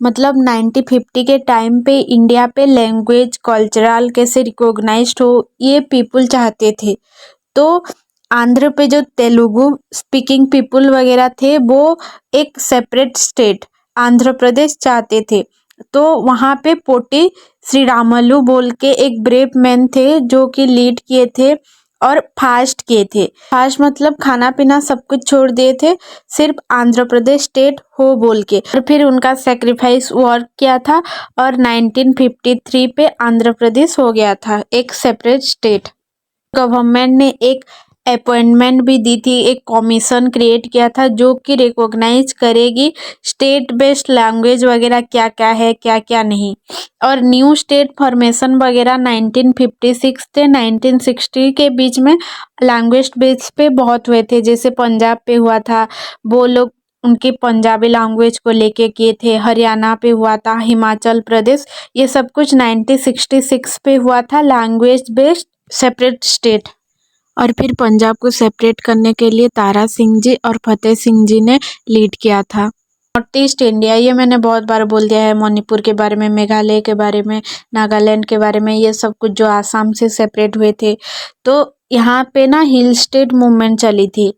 Speaker 1: मतलब 1950 के टाइम पे इंडिया पे लैंग्वेज कल्चरल कैसे रिकॉग्नाइज्ड हो, ये पीपल चाहते थे। तो आंध्र पे जो तेलुगु स्पीकिंग पीपल वगैरह थे वो एक सेपरेट स्टेट आंध्र प्रदेश चाहते थे। तो वहाँ पे पोटी श्रीरामलू बोल के एक ब्रेव मैन थे जो कि लीड किए थे और फास्ट किए थे। फास्ट मतलब खाना पीना सब कुछ छोड़ दिए थे, सिर्फ आंध्र प्रदेश स्टेट हो बोल के। और फिर उनका सेक्रीफाइस वर्क किया था और 1953 पे आंध्र प्रदेश हो गया था एक सेपरेट स्टेट। गवर्नमेंट ने एक अपॉइंटमेंट भी दी थी, एक कमीशन क्रिएट किया था जो कि रिकॉग्नाइज करेगी स्टेट बेस्ड लैंग्वेज वगैरह क्या क्या है क्या क्या नहीं। और न्यू स्टेट फॉर्मेशन वगैरह 1956 से 1960 के बीच में लैंग्वेज बेस पे बहुत हुए थे। जैसे पंजाब पे हुआ था, वो लोग उनकी पंजाबी लैंग्वेज को लेके किए थे। हरियाणा पे हुआ था, हिमाचल प्रदेश, ये सब कुछ 1966 पे हुआ था लैंग्वेज बेस्ड सेपरेट स्टेट। और फिर पंजाब को सेपरेट करने के लिए तारा सिंह जी और फतेह सिंह जी ने लीड किया था। नॉर्थ ईस्ट इंडिया, ये मैंने बहुत बार बोल दिया है, मणिपुर के बारे में, मेघालय के बारे में, नागालैंड के बारे में, ये सब कुछ जो आसाम से सेपरेट हुए थे। तो यहाँ पे ना हिल स्टेट मूवमेंट चली थी।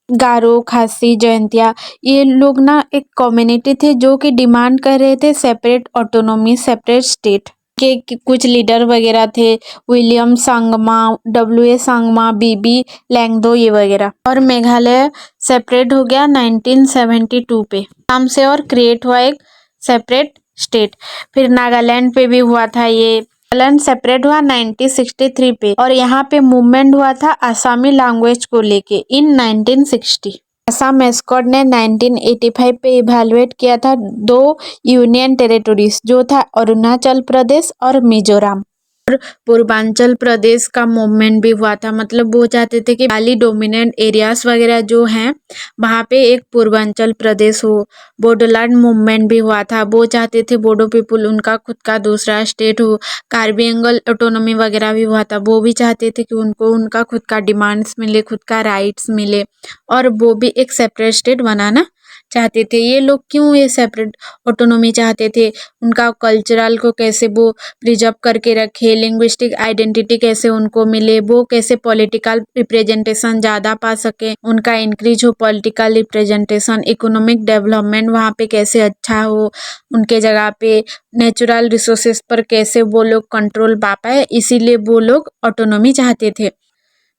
Speaker 1: गारो, खासी, जयंतिया, ये लोग ना एक कम्युनिटी थे जो कि डिमांड कर रहे थे सेपरेट ऑटोनॉमी, सेपरेट स्टेट के कुछ लीडर वगैरह थे, William Sangma, W A Sangma, B B Lyngdoh, ये वगैरह। और मेघालय सेपरेट हो गया 1972 पे नाम से और क्रिएट हुआ एक सेपरेट स्टेट। फिर नागालैंड पे भी हुआ था, ये नागालैंड सेपरेट हुआ 1963 पे। और यहाँ पे मूवमेंट हुआ था आसामी लैंग्वेज को लेके इन 1960। असम एस्कॉर्ट ने 1985 पे इवेलुएट किया था दो यूनियन टेरिटोरीज, जो था अरुणाचल प्रदेश और मिजोरम। और पूर्वांचल प्रदेश का मूवमेंट भी हुआ था, मतलब वो चाहते थे कि वाली डोमिनेंट एरियाज वगैरह जो हैं वहाँ पे एक पूर्वांचल प्रदेश हो। बोडोलैंड मूवमेंट भी हुआ था, वो चाहते थे बोडो पीपुल उनका खुद का दूसरा स्टेट हो। कार्बी एंगल ऑटोनॉमी वगैरह भी हुआ था, वो भी चाहते थे कि उनको उनका खुद का डिमांड्स मिले, खुद का राइट्स मिले, और वो भी एक सेपरेट स्टेट बनाना चाहते थे। ये लोग क्यों ये सेपरेट ऑटोनॉमी चाहते थे? उनका कल्चरल को कैसे वो प्रिजर्व करके रखे, लिंग्विस्टिक आइडेंटिटी कैसे उनको मिले, वो कैसे पॉलिटिकल रिप्रेजेंटेशन ज़्यादा पा सके, उनका इंक्रीज हो पॉलिटिकल रिप्रेजेंटेशन, इकोनॉमिक डेवलपमेंट वहाँ पे कैसे अच्छा हो, उनके जगह पे नेचुरल रिसोर्सेज पर कैसे वो लोग कंट्रोल पा पाए, इसीलिए वो लोग ऑटोनॉमी चाहते थे।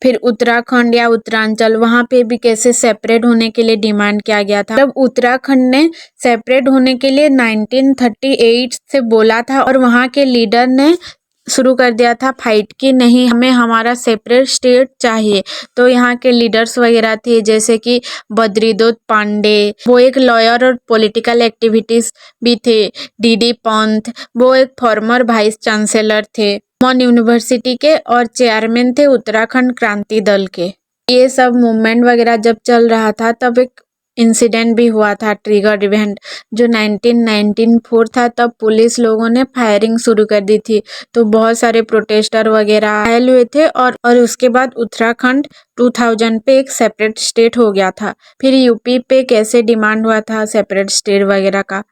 Speaker 1: फिर उत्तराखंड या उत्तरांचल, वहाँ पे भी कैसे सेपरेट होने के लिए डिमांड किया गया था। तब उत्तराखंड ने सेपरेट होने के लिए 1938 से बोला था, और वहाँ के लीडर ने शुरू कर दिया था फाइट कि नहीं, हमें हमारा सेपरेट स्टेट चाहिए। तो यहाँ के लीडर्स वगैरह थे जैसे कि बद्रीदत्त पांडे, वो एक लॉयर और पॉलिटिकल एक्टिविटीज भी थे। डीडी पंत, वो एक फॉर्मर वाइस चांसलर थे मन यूनिवर्सिटी के और चेयरमैन थे उत्तराखंड क्रांति दल के। ये सब मूवमेंट वगैरह जब चल रहा था तब एक इंसिडेंट भी हुआ था, ट्रिगर इवेंट, जो 1994 था। तब पुलिस लोगों ने फायरिंग शुरू कर दी थी, तो बहुत सारे प्रोटेस्टर वगैरह घायल हुए थे। और उसके बाद उत्तराखंड 2000 पे एक सेपरेट स्टेट हो गया था। फिर यूपी पे कैसे डिमांड हुआ था सेपरेट स्टेट वगैरह का,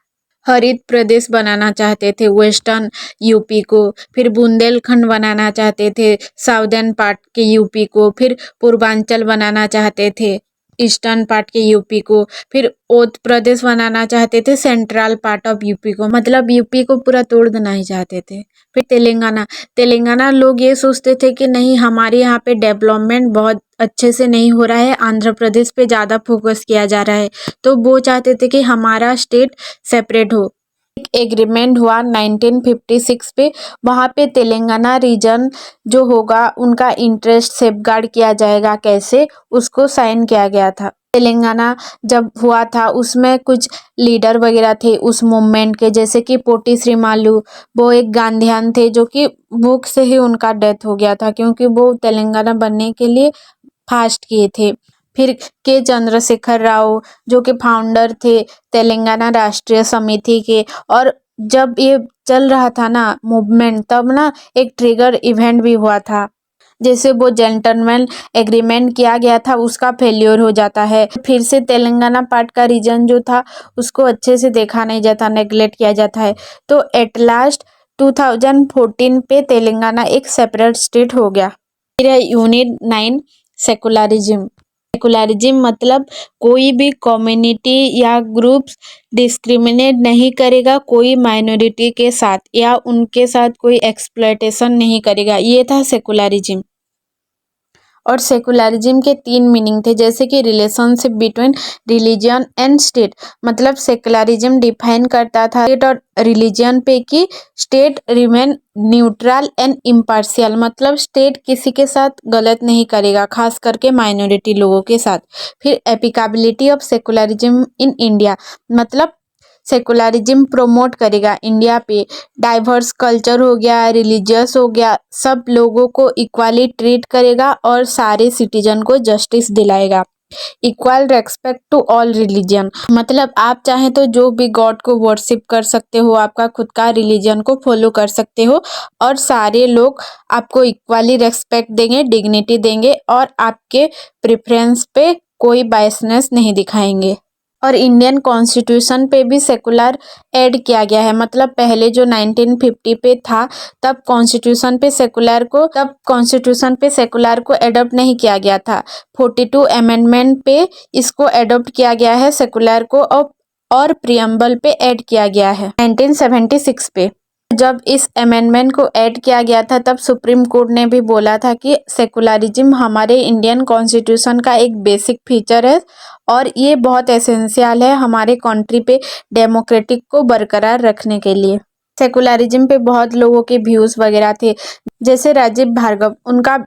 Speaker 1: हरित प्रदेश बनाना चाहते थे वेस्टर्न यूपी को, फिर बुंदेलखंड बनाना चाहते थे साउदर्न पार्ट के यूपी को, फिर पूर्वांचल बनाना चाहते थे ईस्टर्न पार्ट के यूपी को, फिर उत्तर प्रदेश बनाना चाहते थे सेंट्रल पार्ट ऑफ यूपी को, मतलब यूपी को पूरा तोड़ देना ही चाहते थे। फिर तेलंगाना, तेलंगाना लोग ये सोचते थे कि नहीं, हमारे यहाँ पे डेवलपमेंट बहुत अच्छे से नहीं हो रहा है, आंध्र प्रदेश पे ज़्यादा फोकस किया जा रहा है, तो वो चाहते थे कि हमारा स्टेट सेपरेट हो। एक एग्रीमेंट हुआ 1956 पे, वहाँ पे तेलंगाना रीजन जो होगा उनका इंटरेस्ट सेफगार्ड किया जाएगा, कैसे, उसको साइन किया गया था। तेलंगाना जब हुआ था उसमें कुछ लीडर वगैरह थे उस मूवमेंट के, जैसे कि पोटी श्रीमालू, वो एक गांधीयन थे जो कि भूख से ही उनका डेथ हो गया था, क्योंकि वो तेलंगाना बनने के लिए फास्ट किए थे। फिर के चंद्रशेखर राव जो कि फाउंडर थे तेलंगाना राष्ट्रीय समिति के। और जब ये चल रहा था ना मूवमेंट, तब ना एक ट्रिगर इवेंट भी हुआ था, जैसे वो जेंटलमैन एग्रीमेंट किया गया था उसका फेल्योर हो जाता है। फिर से तेलंगाना पार्ट का रीजन जो था उसको अच्छे से देखा नहीं जाता, नेग्लेक्ट किया जाता है। तो एट लास्ट 2014 पे तेलंगाना एक सेपरेट स्टेट हो गया। फिर है यूनिट 9, सेकुलरिज्म। सेकुलरिज्म मतलब कोई भी कम्युनिटी या ग्रुप्स डिस्क्रिमिनेट नहीं करेगा कोई माइनॉरिटी के साथ, या उनके साथ कोई एक्सप्लॉयटेशन नहीं करेगा, ये था सेकुलरिज्म। और सेकुलरिज्म के 3 मीनिंग थे, जैसे कि relationship between religion and state. मतलब सेकुलरिज्म डिफाइन करता था स्टेट और रिलीजन पे कि state remain neutral and impartial, मतलब स्टेट किसी के साथ गलत नहीं करेगा, खास करके माइनॉरिटी लोगों के साथ। फिर एपिकाबिलिटी ऑफ सेकुलरिज्म इन इंडिया, मतलब सेकुलरिज्म प्रोमोट करेगा इंडिया पे डाइवर्स कल्चर हो गया, रिलीजियस हो गया, सब लोगों को इक्वली ट्रीट करेगा और सारे सिटीजन को जस्टिस दिलाएगा। Equal respect to all religion, मतलब आप चाहें तो जो भी गॉड को वर्शिप कर सकते हो, आपका खुद का रिलीजन को फॉलो कर सकते हो और सारे लोग आपको इक्वली रेस्पेक्ट देंगे, डिग्निटी देंगे और आपके प्रेफरेंस पे कोई बायसनेस नहीं दिखाएंगे। और इंडियन कॉन्स्टिट्यूशन पे भी सेकुलर ऐड किया गया है, मतलब पहले जो 1950 पे था तब कॉन्स्टिट्यूशन पे सेकुलर को एडॉप्ट नहीं किया गया था। 42 अमेंडमेंट पे इसको एडॉप्ट किया गया है सेकुलर को, और प्रियम्बल पे ऐड किया गया है 1976 पे। जब इस अमेंडमेंट को ऐड किया गया था तब सुप्रीम कोर्ट ने भी बोला था कि सेकुलरिज्म हमारे इंडियन कॉन्स्टिट्यूशन का एक बेसिक फीचर है और ये बहुत एसेंशियल है हमारे कंट्री पे डेमोक्रेटिक को बरकरार रखने के लिए। सेकुलरिज्म पे बहुत लोगों के व्यूज वगैरह थे, जैसे राजीव भार्गव, उनका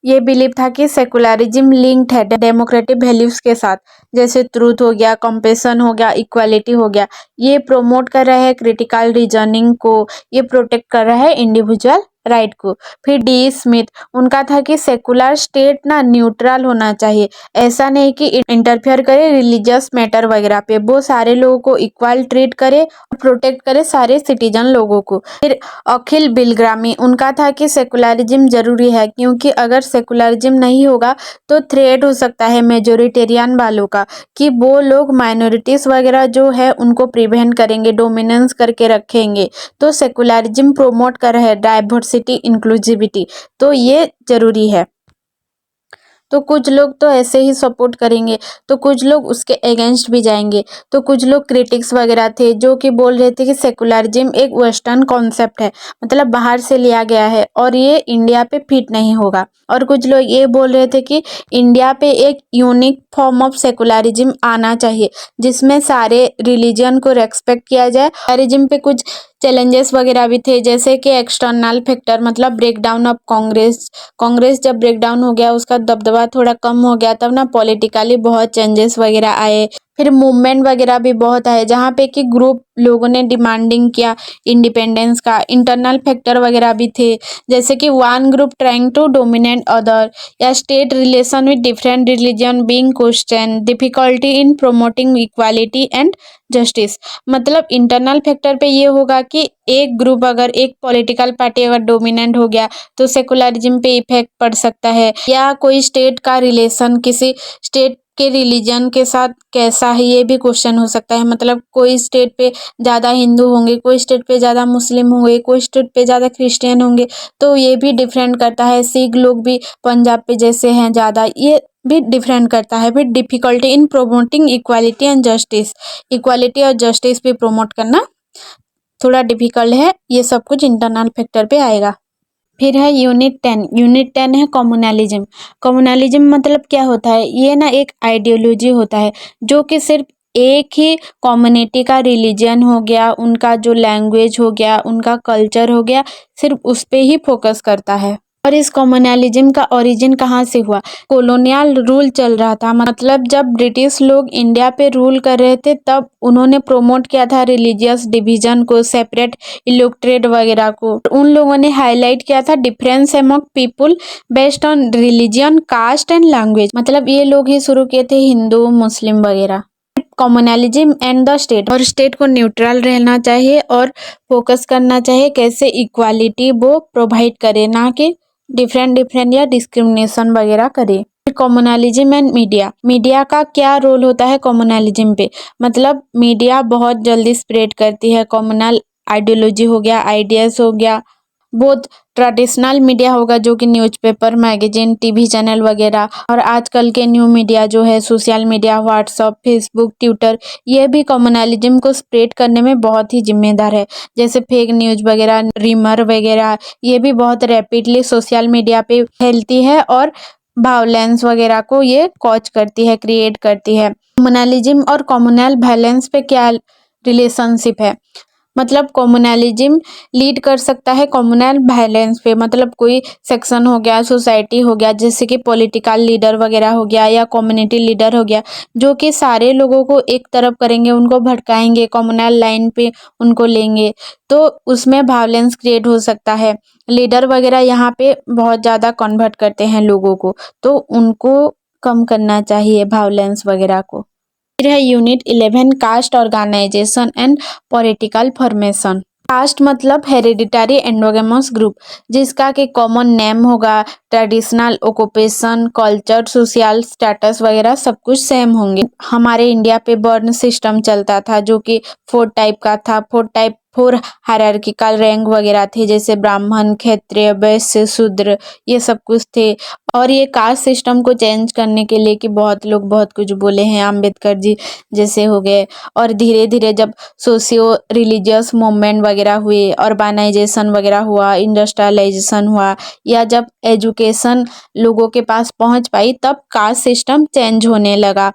Speaker 1: ये बिलीव था कि सेकुलरिज्म लिंक्ड है डेमोक्रेटिक वैल्यूज के साथ, जैसे ट्रूथ हो गया, कंपैशन हो गया, इक्वालिटी हो गया। ये प्रोमोट कर रहा है क्रिटिकल रीजनिंग को, ये प्रोटेक्ट कर रहा है इंडिविजुअल राइट को। फिर डी स्मिथ, उनका था कि सेकुलर स्टेट ना न्यूट्रल होना चाहिए, ऐसा नहीं कि इंटरफेयर करे रिलीजियस मैटर वगैरह पे, वो सारे लोगों को इक्वल ट्रीट करे और प्रोटेक्ट करे सारे सिटीजन लोगों को। फिर अखिल बिलग्रामी, उनका था कि सेकुलरिज्म जरूरी है क्योंकि अगर सेकुलरिज्म नहीं होगा तो थ्रेट हो सकता है मेजोरिटेरियन वालों का, कि वो लोग माइनॉरिटीज वगैरह जो है उनको प्रिवेंट करेंगे, डोमिनेंस करके रखेंगे। तो सेकुलरिज्म प्रोमोट कर रहा है डाइवर्सिटी, इंक्लूसिविटी, तो ये जरूरी है। तो कुछ लोग तो ऐसे ही सपोर्ट करेंगे, तो कुछ लोग उसके अगेंस्ट भी जाएंगे। तो कुछ लोग क्रिटिक्स वगैरह थे जो कि बोल रहे थे कि सेकुलरिज्म एक वेस्टर्न कॉन्सेप्ट है, मतलब बाहर से लिया गया है और ये इंडिया पे फिट नहीं होगा। और कुछ लोग ये बोल रहे थे कि इंडिया पे एक यूनिक फॉर्म ऑफ सेकुलरिज्म आना चाहिए जिसमें सारे रिलीजन को रेस्पेक्ट किया जाए। सेकुलरिज्म पे कुछ चैलेंजेस वगैरह भी थे, जैसे कि एक्सटर्नल फैक्टर, मतलब ब्रेकडाउन ऑफ कांग्रेस जब ब्रेकडाउन हो गया, उसका दबदबा थोड़ा कम हो गया, तब ना पॉलिटिकली बहुत चेंजेस वगैरह आए। फिर मूवमेंट वगैरह भी बहुत आए जहाँ पे कि ग्रुप लोगों ने डिमांडिंग किया इंडिपेंडेंस का। इंटरनल फैक्टर वगैरह भी थे, जैसे कि one group trying to dominate other, या state relation with different religion being question, difficulty in promoting equality and justice. मतलब इंटरनल फैक्टर पे ये होगा कि एक ग्रुप, अगर एक पॉलिटिकल पार्टी अगर डोमिनेंट हो गया तो सेकुलरिज्म पे इफेक्ट पड़ सकता है, या कोई स्टेट का रिलेशन किसी स्टेट के रिलीजन के साथ कैसा है ये भी क्वेश्चन हो सकता है। मतलब कोई स्टेट पे ज़्यादा हिंदू होंगे, कोई स्टेट पे ज़्यादा मुस्लिम होंगे, कोई स्टेट पे ज़्यादा क्रिश्चियन होंगे, तो ये भी डिफरेंट करता है। सिख लोग भी पंजाब पे जैसे हैं ज़्यादा, ये भी डिफरेंट करता है। फिर difficulty in promoting equality and justice, equality और जस्टिस पे प्रोमोट करना थोड़ा डिफिकल्ट है, ये सब कुछ इंटरनल फैक्टर पे आएगा। फिर है यूनिट 10 है कम्युनलिज्म। कम्युनलिज्म मतलब क्या होता है, ये ना एक आइडियोलॉजी होता है जो कि सिर्फ एक ही कम्युनिटी का रिलीजन हो गया, उनका जो लैंग्वेज हो गया, उनका कल्चर हो गया, सिर्फ उस पे ही फोकस करता है। और इस कम्युनलिज्म का ओरिजिन कहाँ से हुआ? कॉलोनियल रूल चल रहा था, मतलब जब ब्रिटिश लोग इंडिया पे रूल कर रहे थे तब उन्होंने प्रोमोट किया था रिलीजियस डिवीजन को, सेपरेट इलेक्टोरेट वगैरह को। उन लोगों ने हाईलाइट किया था difference among people based on religion, caste and language, मतलब ये लोग ही शुरू किए थे, हिंदू मुस्लिम वगैरह। कम्युनलिज्म एंड द स्टेट, और स्टेट को न्यूट्रल रहना चाहिए और फोकस करना चाहिए कैसे इक्वालिटी वो प्रोवाइड करे, ना कि डिफरेंट या डिस्क्रिमिनेशन वगैरह करे। कम्युनलिज्म एंड मीडिया का क्या रोल होता है कम्युनलिज्म पे? मतलब मीडिया बहुत जल्दी स्प्रेड करती है, कम्युनल आइडियोलॉजी हो गया, आइडियाज हो गया। बहुत ट्रेडिशनल मीडिया होगा जो कि न्यूज़पेपर, मैगजीन, टीवी चैनल वगैरह, और आजकल के न्यू मीडिया जो है social media, WhatsApp, Facebook, Twitter, ये भी कम्युनलिज्म को स्प्रेड करने में बहुत ही जिम्मेदार है। जैसे फेक न्यूज़ वगैरह, रिमर वगैरह, ये भी बहुत रैपिडली सोशल मीडिया पे फैलती है और वायलेंस वगैरह को ये कॉज करती है, क्रिएट करती है। कम्युनलिज्म और कम्युनल वायलेंस पे क्या रिलेशनशिप है? मतलब कम्युनलिज्म लीड कर सकता है कम्युनल वायलेंस पे, मतलब कोई सेक्शन हो गया, सोसाइटी हो गया, जैसे कि पॉलिटिकल लीडर वगैरह हो गया या कम्युनिटी लीडर हो गया, जो कि सारे लोगों को एक तरफ करेंगे, उनको भड़काएंगे, कम्युनल लाइन पे उनको लेंगे, तो उसमें वायलेंस क्रिएट हो सकता है। लीडर वगैरह यहाँ पे बहुत ज़्यादा कन्वर्ट करते हैं लोगों को, तो उनको कम करना चाहिए वायलेंस वगैरह को। फिर है unit 11 caste organisation and political formation. Caste मतलब हेरिडिटरी एंडोगेमस ग्रुप, जिसका कि कॉमन नेम होगा, traditional occupation, culture, social status वगैरह सब कुछ सेम होंगे। हमारे इंडिया पे वर्ण सिस्टम चलता था, जो कि 4 टाइप का था। 4 हायरार्किकल रैंक वगैरह थे, जैसे ब्राह्मण, क्षत्रिय, वैश्य, शूद्र, ये सब कुछ थे। और ये कास्ट सिस्टम को चेंज करने के लिए कि बहुत लोग बहुत कुछ बोले हैं, अम्बेडकर जी जैसे हो गए। और धीरे धीरे जब सोशियो रिलीजियस मूवमेंट वगैरह हुए, अर्बनाइजेशन वगैरह हुआ, इंडस्ट्रियलाइजेशन हुआ, या जब एजुकेशन लोगों के पास पहुंच पाई, तब कास्ट सिस्टम चेंज होने लगा।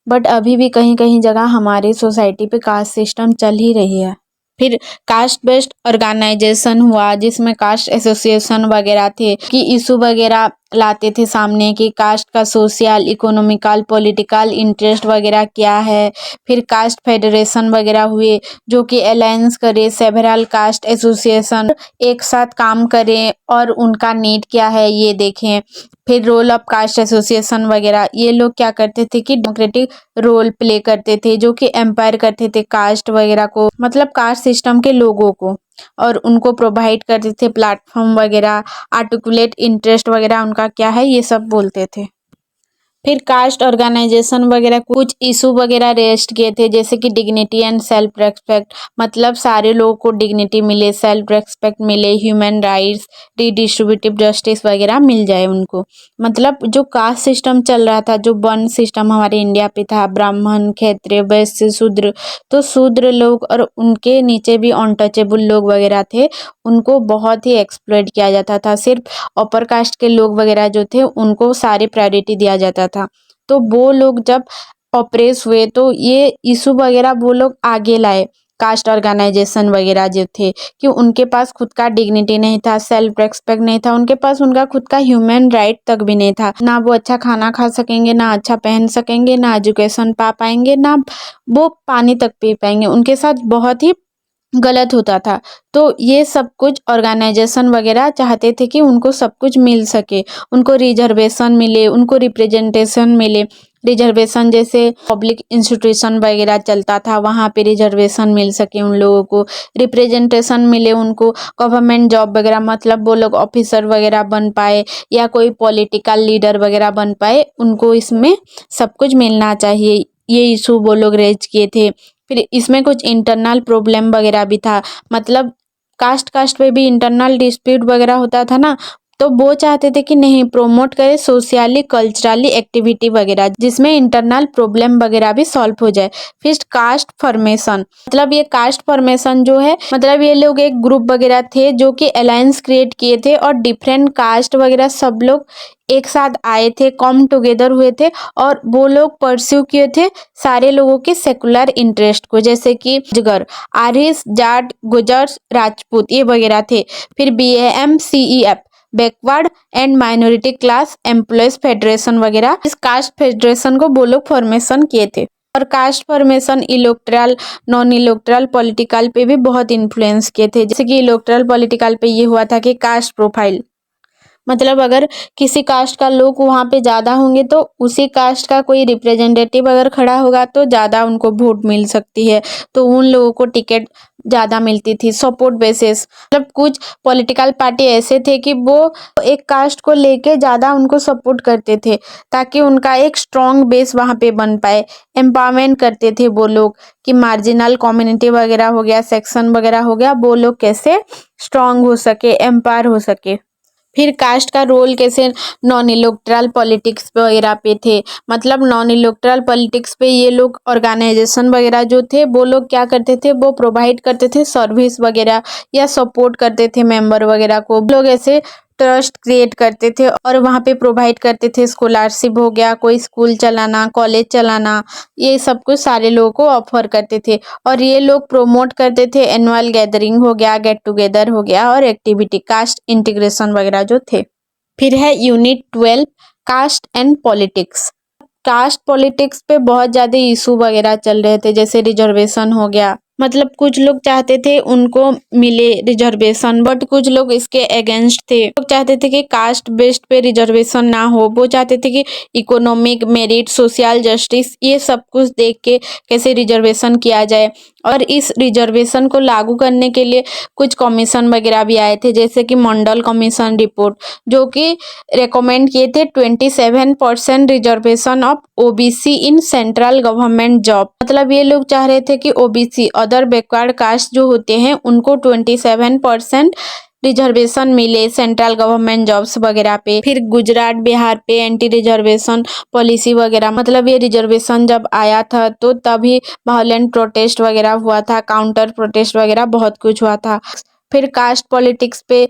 Speaker 1: बट अभी भी कहीं कहीं जगह हमारी सोसाइटी पे कास्ट सिस्टम चल ही रही है। फिर कास्ट बेस्ड ऑर्गेनाइजेशन हुआ, जिसमें कास्ट एसोसिएशन वगैरह थे कि इशू वगैरह लाते थे सामने कि कास्ट का सोशल, इकोनॉमिकल, पॉलिटिकल इंटरेस्ट वगैरह क्या है। फिर कास्ट फेडरेशन वगैरह हुए, जो कि अलायंस करे सेवरल कास्ट एसोसिएशन, एक साथ काम करें और उनका नीड क्या है ये देखें। फिर रोल ऑफ कास्ट एसोसिएशन वगैरह, ये लोग क्या करते थे कि डेमोक्रेटिक रोल प्ले करते थे, जो कि एम्पायर करते थे कास्ट वगैरह को, मतलब कास्ट सिस्टम के लोगों को, और उनको प्रोवाइड करते थे प्लेटफॉर्म वगैरह, आर्टिकुलेट इंटरेस्ट वगैरह उनका क्या है ये सब बोलते थे। फिर कास्ट ऑर्गेनाइजेशन वगैरह कुछ इशू वगैरह रेस्ट किए थे, जैसे कि डिग्निटी एंड सेल्फ रेस्पेक्ट, मतलब सारे लोगों को डिग्निटी मिले, सेल्फ रेस्पेक्ट मिले, ह्यूमन राइट्स, रिडिस्ट्रीब्यूटिव जस्टिस वगैरह मिल जाए उनको। मतलब जो कास्ट सिस्टम चल रहा था, जो वर्ण सिस्टम हमारे इंडिया पे था, ब्राह्मण, क्षत्रिय, वैश्य, शूद्र, तो शूद्र लोग और उनके नीचे भी अनटचेबल लोग वगैरह थे, उनको बहुत ही एक्सप्लॉइट किया जाता था। सिर्फ अपर कास्ट के लोग वगैरह जो थे उनको सारी प्रायोरिटी दिया जाता था। तो वो लोग जब ऑपरेस हुए, तो ये इशू वगैरह वो लोग आगे लाए, कास्ट ऑर्गेनाइजेशन वगैरह जो थे, कि उनके पास खुद का डिग्निटी नहीं था, सेल्फ रेस्पेक्ट नहीं था, उनके पास उनका खुद का ह्यूमन राइट तक भी नहीं था। ना वो अच्छा खाना खा सकेंगे, ना अच्छा पहन सकेंगे, ना एजुकेशन पा पाएंगे, ना वो पानी तक पी पाएंगे। उनके साथ बहुत ही गलत होता था। तो ये सब कुछ ऑर्गेनाइजेशन वगैरह चाहते थे कि उनको सब कुछ मिल सके, उनको रिजर्वेशन मिले, उनको रिप्रेजेंटेशन मिले। रिजर्वेशन जैसे पब्लिक इंस्टीट्यूशन वगैरह चलता था, वहाँ पे रिजर्वेशन मिल सके उन लोगों को, रिप्रेजेंटेशन मिले उनको, गवर्नमेंट जॉब वगैरह, मतलब वो लोग ऑफिसर वगैरह बन पाए या कोई पॉलिटिकल लीडर वगैरह बन पाए, उनको इसमें सब कुछ मिलना चाहिए। ये इशू वो लोग रेज किए थे। फिर इसमें कुछ इंटरनल प्रॉब्लम वगैरह भी था, मतलब कास्ट कास्ट पे भी इंटरनल डिस्प्यूट वगैरह होता था ना, तो वो चाहते थे कि नहीं, प्रमोट करे सोशली कल्चरली एक्टिविटी वगैरह, जिसमें इंटरनल प्रॉब्लम वगैरह भी सॉल्व हो जाए। फिर कास्ट फॉर्मेशन, मतलब ये कास्ट फॉर्मेशन जो है, मतलब ये लोग एक ग्रुप वगैरह थे जो कि अलायंस क्रिएट किए थे, और डिफरेंट कास्ट वगैरह सब लोग एक साथ आए थे, कम टुगेदर हुए थे, और वो लोग परस्यू किए थे सारे लोगों के सेकुलर इंटरेस्ट को, जैसे कि जगर, आर्यस, जाट, गुजर्स, राजपूत, ये वगैरह थे। फिर BAMCEF, backward and minority class employees federation वगैरह, इस कास्ट फेडरेशन को वो लोग फॉर्मेशन किए थे। और caste formation electoral, non electoral, political पे भी बहुत इन्फ्लुएंस किए थे। जैसे कि इलेक्टोरल पॉलिटिकल पे ये हुआ था कि कास्ट प्रोफाइल, मतलब अगर किसी कास्ट का लोग वहाँ पे ज़्यादा होंगे, तो उसी कास्ट का कोई रिप्रेजेंटेटिव अगर खड़ा होगा तो ज़्यादा उनको वोट मिल सकती है, तो उन लोगों को टिकट ज़्यादा मिलती थी। सपोर्ट बेसिस, मतलब कुछ पॉलिटिकल पार्टी ऐसे थे कि वो एक कास्ट को लेके ज़्यादा उनको सपोर्ट करते थे, ताकि उनका एक स्ट्रॉन्ग बेस वहाँ पे बन पाए। एम्पावरमेंट करते थे वो लोग कि मार्जिनल कम्युनिटी वगैरह हो गया, सेक्शन वगैरह हो गया, वो लोग कैसे स्ट्रॉन्ग हो सके, एम्पायर हो सके। फिर कास्ट का रोल कैसे नॉन इलेक्टोरल पॉलिटिक्स वगैरह पे थे, मतलब नॉन इलेक्टोरल पॉलिटिक्स पे ये लोग ऑर्गेनाइजेशन वगैरह जो थे, वो लोग क्या करते थे, वो प्रोवाइड करते थे सर्विस वगैरह या सपोर्ट करते थे मेंबर वगैरह को। लोग ऐसे ट्रस्ट क्रिएट करते थे और वहाँ पे प्रोवाइड करते थे। स्कॉलरशिप हो गया, कोई स्कूल चलाना, कॉलेज चलाना, ये सब कुछ सारे लोगों को ऑफर करते थे। और ये लोग प्रोमोट करते थे एनुअल गैदरिंग हो गया, गेट टुगेदर हो गया और एक्टिविटी, कास्ट इंटीग्रेशन वगैरह जो थे। फिर है unit 12, caste and politics. Caste politics पे बहुत ज़्यादा इशू वगैरह चल रहे थे, जैसे रिजर्वेशन हो गया। मतलब कुछ लोग चाहते थे उनको मिले रिजर्वेशन, बट कुछ लोग इसके अगेंस्ट थे। लोग चाहते थे कि कास्ट बेस्ड पे रिजर्वेशन ना हो, वो चाहते थे कि इकोनॉमिक मेरिट, सोशल जस्टिस, ये सब कुछ देख के कैसे रिजर्वेशन किया जाए। और इस रिजर्वेशन को लागू करने के लिए कुछ कमीशन वगैरह भी आए थे, जैसे कि मंडल कमीशन रिपोर्ट, जो कि रेकमेंड किए थे 27% reservation of OBC in central government job. मतलब ये लोग चाह रहे थे कि ओबीसी, अदर बैकवर्ड कास्ट जो होते हैं, उनको 27% रिजर्वेशन मिले सेंट्रल गवर्नमेंट जॉब्स वगैरह पे। फिर गुजरात, बिहार पे एंटी रिजर्वेशन पॉलिसी वगैरह, मतलब ये रिजर्वेशन जब आया था तो तभी वायलेंट प्रोटेस्ट वगैरह हुआ था, काउंटर प्रोटेस्ट वगैरह बहुत कुछ हुआ था। फिर कास्ट पॉलिटिक्स पे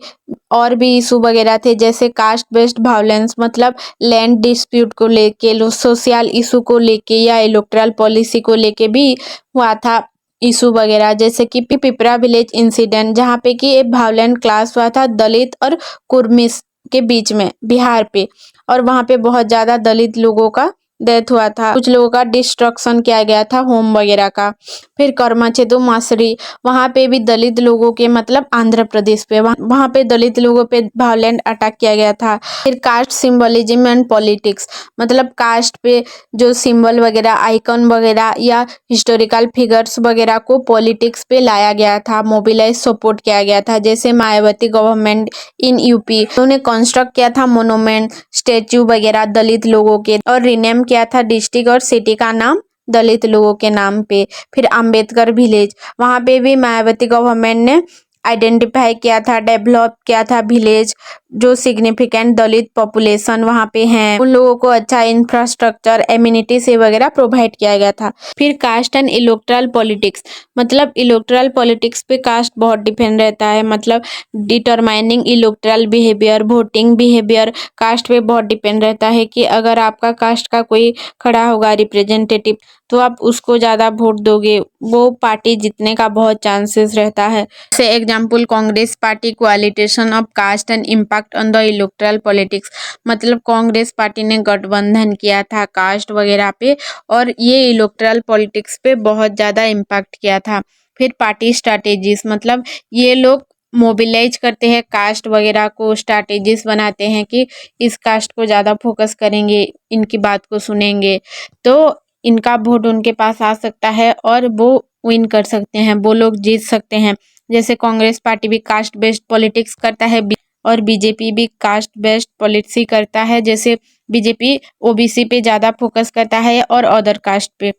Speaker 1: और भी इशू वगैरह थे, जैसे कास्ट बेस्ड वायलेंस, मतलब लैंड डिस्प्यूट को लेके, सोशल इशू को लेके या इलेक्टोरल पॉलिसी को लेके भी हुआ था इशू वगैरह। जैसे कि पिपरा विलेज इंसिडेंट, जहाँ पे कि एक वायलेंट क्लास हुआ था दलित और कुर्मिस के बीच में बिहार पे, और वहाँ पे बहुत ज़्यादा दलित लोगों का डेथ हुआ था, कुछ लोगों का डिस्ट्रक्शन किया गया था होम वगैरह का। फिर कर्मचेदु मासरी, वहाँ पे भी दलित लोगों के, मतलब आंध्र प्रदेश पे, वहाँ पे दलित लोगों पे वायलेंट अटैक किया गया था। फिर कास्ट सिंबलिज्म एंड पॉलिटिक्स, मतलब कास्ट पे जो सिंबल वगैरह, आइकन वगैरह या हिस्टोरिकल फिगर्स वगैरह को पॉलिटिक्स पे लाया गया था, मोबिलाइज सपोर्ट किया गया था। जैसे मायावती गवर्नमेंट इन यूपी, उन्होंने कंस्ट्रक्ट किया था मोनूमेंट, स्टेच्यू वगैरह दलित लोगों के, और रिनेम किया था डिस्ट्रिक्ट और सिटी का नाम दलित लोगों के नाम पे। फिर अंबेडकर विलेज, वहाँ पे भी मायावती गवर्नमेंट ने आइडेंटिफाई किया था, डेवलप किया था विलेज, जो सिग्निफिकेंट दलित पॉपुलेशन वहाँ पे हैं, उन लोगों को अच्छा इंफ्रास्ट्रक्चर, एम्यूनिटी से वगैरह प्रोवाइड किया गया था। फिर कास्ट एंड इलेक्टोरल पॉलिटिक्स, मतलब इलेक्टोरल पॉलिटिक्स पे कास्ट बहुत डिपेंड रहता है, मतलब determining electoral behaviour, voting behaviour caste पे बहुत डिपेंड रहता है, कि अगर आपका कास्ट का कोई खड़ा होगा रिप्रेजेंटेटिव तो आप उसको ज़्यादा वोट दोगे, वो पार्टी जीतने का बहुत चांसेस रहता है। जैसे एग्जाम्पल कांग्रेस पार्टी, क्वालिटेशन of caste and impact on the electoral politics, मतलब कांग्रेस पार्टी ने गठबंधन किया था कास्ट वगैरह पे, और ये इलेक्टोरल पॉलिटिक्स पे बहुत ज़्यादा इम्पैक्ट किया था। फिर पार्टी स्ट्रैटेजीज, मतलब ये लोग मोबिलाइज करते हैं कास्ट वगैरह को, स्ट्रैटेजीज बनाते हैं कि इस कास्ट को ज़्यादा फोकस करेंगे, इनकी बात को सुनेंगे तो इनका वोट उनके पास आ सकता है और वो विन कर सकते हैं, वो लोग जीत सकते हैं। जैसे कांग्रेस पार्टी भी कास्ट बेस्ड पॉलिटिक्स करता है और बीजेपी भी कास्ट बेस्ड पॉलिसी करता है। जैसे बीजेपी ओबीसी पे ज़्यादा फोकस करता है और अदर कास्ट पे,